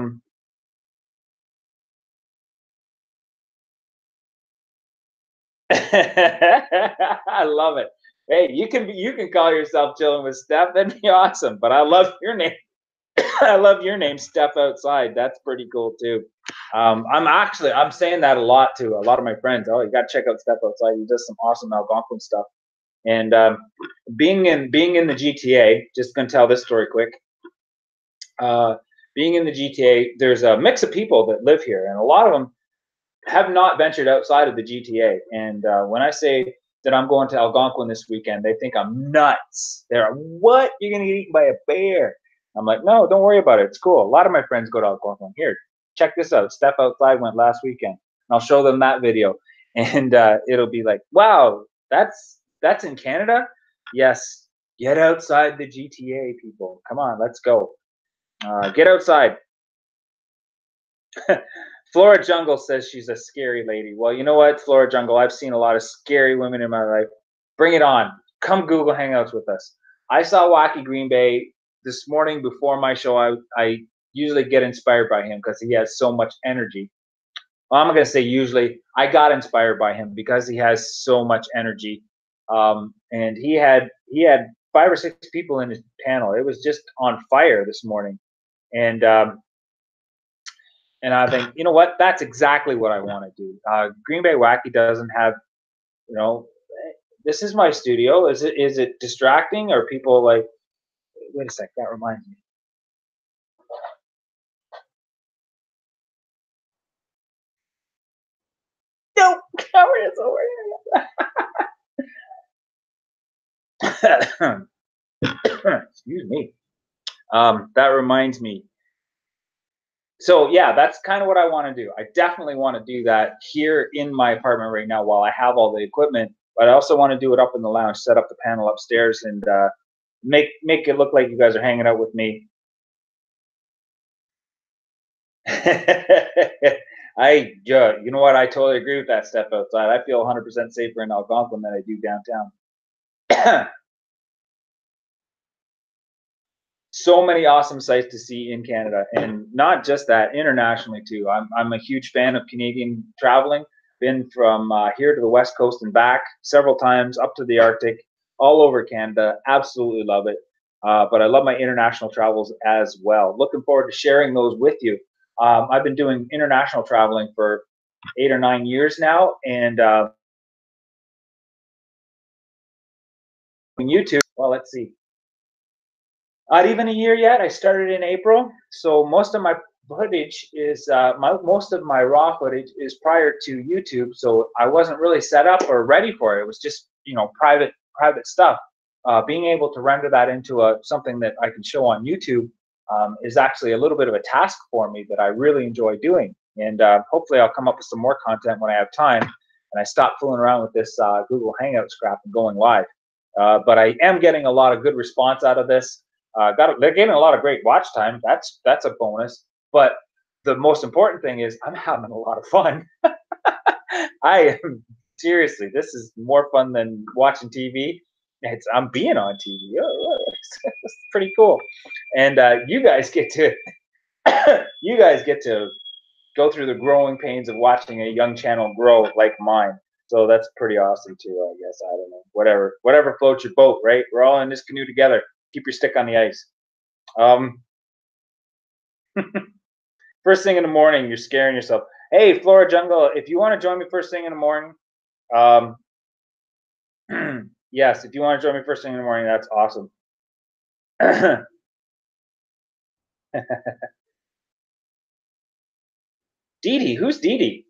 love it. Hey, you can call yourself chilling with Steph. That'd be awesome. But I love your name. I love your name, Steph Outside. That's pretty cool too. I'm saying that a lot to a lot of my friends. Oh, you got to check out Steph Outside. He does some awesome Algonquin stuff. And being in the GTA, just gonna tell this story quick. Being in the GTA, there's a mix of people that live here, and a lot of them have not ventured outside of the GTA. And when I say that I'm going to Algonquin this weekend, they think I'm nuts. They're like, what? You're gonna get eaten by a bear? I'm like, no, don't worry about it. It's cool. A lot of my friends go to Algonquin. Here, check this out. Steph Outside went last weekend. And I'll show them that video, and it'll be like, wow, that's in Canada. Yes, get outside the GTA, people. Come on, let's go. Get outside. Flora Jungle says she's a scary lady. Well, you know what, Flora Jungle? I've seen a lot of scary women in my life. Bring it on. Come Google Hangouts with us. I saw Wacky Green Bay this morning before my show. I usually get inspired by him because he has so much energy. Well, I'm not going to say usually. I got inspired by him because he has so much energy. And he had 5 or 6 people in his panel. It was just on fire this morning. And I think, you know what? That's exactly what I want to do. Green Bay Wacky doesn't have, you know, this is my studio. Is it distracting? Or people like, wait a sec, that reminds me. No, cover is over. Excuse me. That reminds me. So yeah, that's kind of what I want to do. I definitely want to do that here in my apartment right now while I have all the equipment. But I also want to do it up in the lounge, set up the panel upstairs, and make it look like you guys are hanging out with me. You know what? I totally agree with that Step Outside. I feel 100% safer in Algonquin than I do downtown. So many awesome sights to see in Canada, and not just that, internationally too. I'm a huge fan of Canadian traveling. Been from here to the West Coast and back several times, up to the Arctic, all over Canada. Absolutely love it. But I love my international travels as well. Looking forward to sharing those with you. I've been doing international traveling for 8 or 9 years now, and YouTube. Well, let's see. Not even a year yet. I started in April, so most of my footage is most of my raw footage is prior to YouTube. So I wasn't really set up or ready for it. It was just private stuff. Being able to render that into something that I can show on YouTube is actually a little bit of a task for me that I really enjoy doing. And hopefully I'll come up with some more content when I have time and I stop fooling around with this Google Hangouts crap and going live. But I am getting a lot of good response out of this. They're getting a lot of great watch time. That's a bonus. But the most important thing is I'm having a lot of fun. I am seriously. This is more fun than watching TV. I'm being on TV. Oh, it's pretty cool. And you guys get to you guys get to go through the growing pains of watching a young channel grow like mine. So that's pretty awesome too, I guess. I don't know. Whatever floats your boat, right? We're all in this canoe together. Keep your stick on the ice. First thing in the morning, you're scaring yourself. Hey, Flora Jungle, if you want to join me first thing in the morning, yes, if you want to join me first thing in the morning, that's awesome. Dee Dee, who's Dee Dee?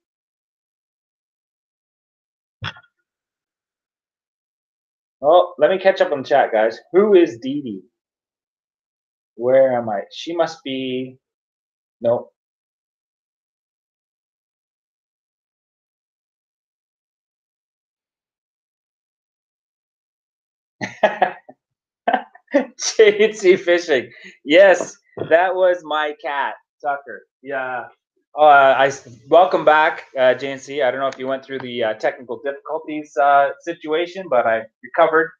Oh, let me catch up on the chat, guys. Who is Dee Dee? Where am I? She must be. No. JC Fishing. Yes, that was my cat, Tucker. Yeah. I welcome back, JNC. I don't know if you went through the technical difficulties situation, but I recovered.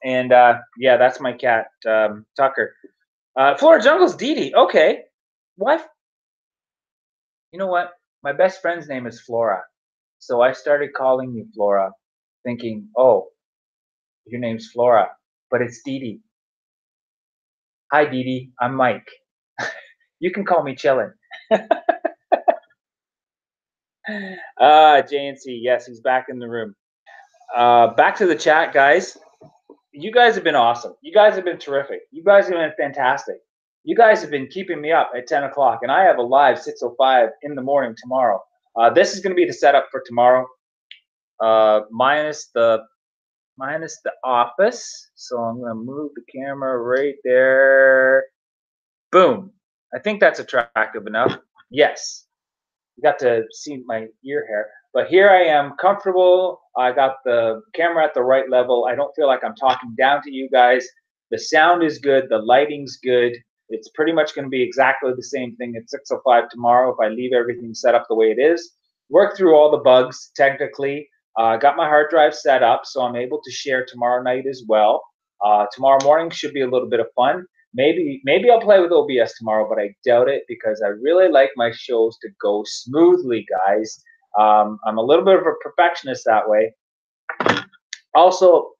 And yeah, that's my cat, Tucker. Flora Jungle's Dee Dee. Okay. Why? You know what? My best friend's name is Flora. So I started calling you Flora, thinking, oh, your name's Flora, but it's Dee Dee. Hi, Dee Dee. I'm Mike. You can call me Chillin'. JNC, yes, he's back in the room. Back to the chat, guys. You guys have been awesome. You guys have been terrific. You guys have been fantastic. You guys have been keeping me up at 10 o'clock, and I have a live 6:05 in the morning tomorrow. This is going to be the setup for tomorrow, minus the office. So I'm going to move the camera right there. Boom. I think that's attractive enough. Yes. You got to see my ear hair. But here I am, comfortable. I got the camera at the right level. I don't feel like I'm talking down to you guys. The sound is good. The lighting's good. It's pretty much going to be exactly the same thing at 6:05 tomorrow if I leave everything set up the way it is. Work through all the bugs technically. Got my hard drive set up, so I'm able to share tomorrow night as well. Tomorrow morning should be a little bit of fun. Maybe I'll play with OBS tomorrow, but I doubt it because I really like my shows to go smoothly, guys. I'm a little bit of a perfectionist that way. Also,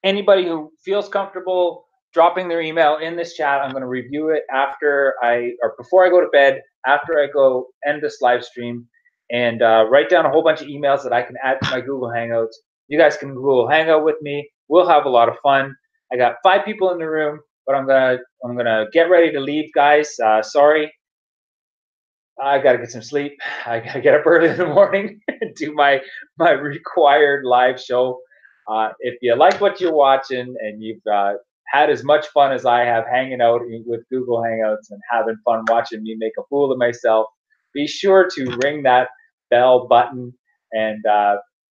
anybody who feels comfortable dropping their email in this chat, I'm going to review it before I go to bed, after I go end this live stream, and write down a whole bunch of emails that I can add to my Google Hangouts. You guys can Google Hangout with me. We'll have a lot of fun. I got 5 people in the room, but I'm gonna get ready to leave, guys. Sorry, I gotta get some sleep. I gotta get up early in the morning and do my required live show. If you like what you're watching and you've had as much fun as I have hanging out with Google Hangouts and having fun watching me make a fool of myself, be sure to ring that bell button and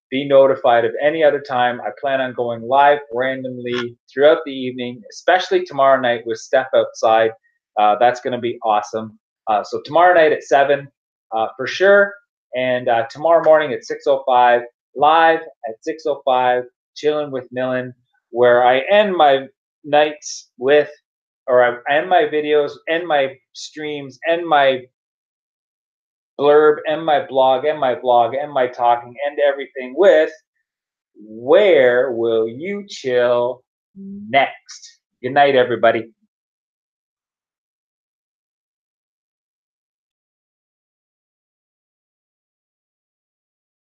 be notified of any other time. I plan on going live randomly throughout the evening, especially tomorrow night with Steph Outside. That's going to be awesome. So tomorrow night at 7 for sure, and tomorrow morning at 6:05, live at 6:05, chilling with Millen, where I end my nights with, or I end my videos, end my streams, end my blurb, end my blog, end my vlog, end my talking, end everything with, where will you chill next? Good night, everybody.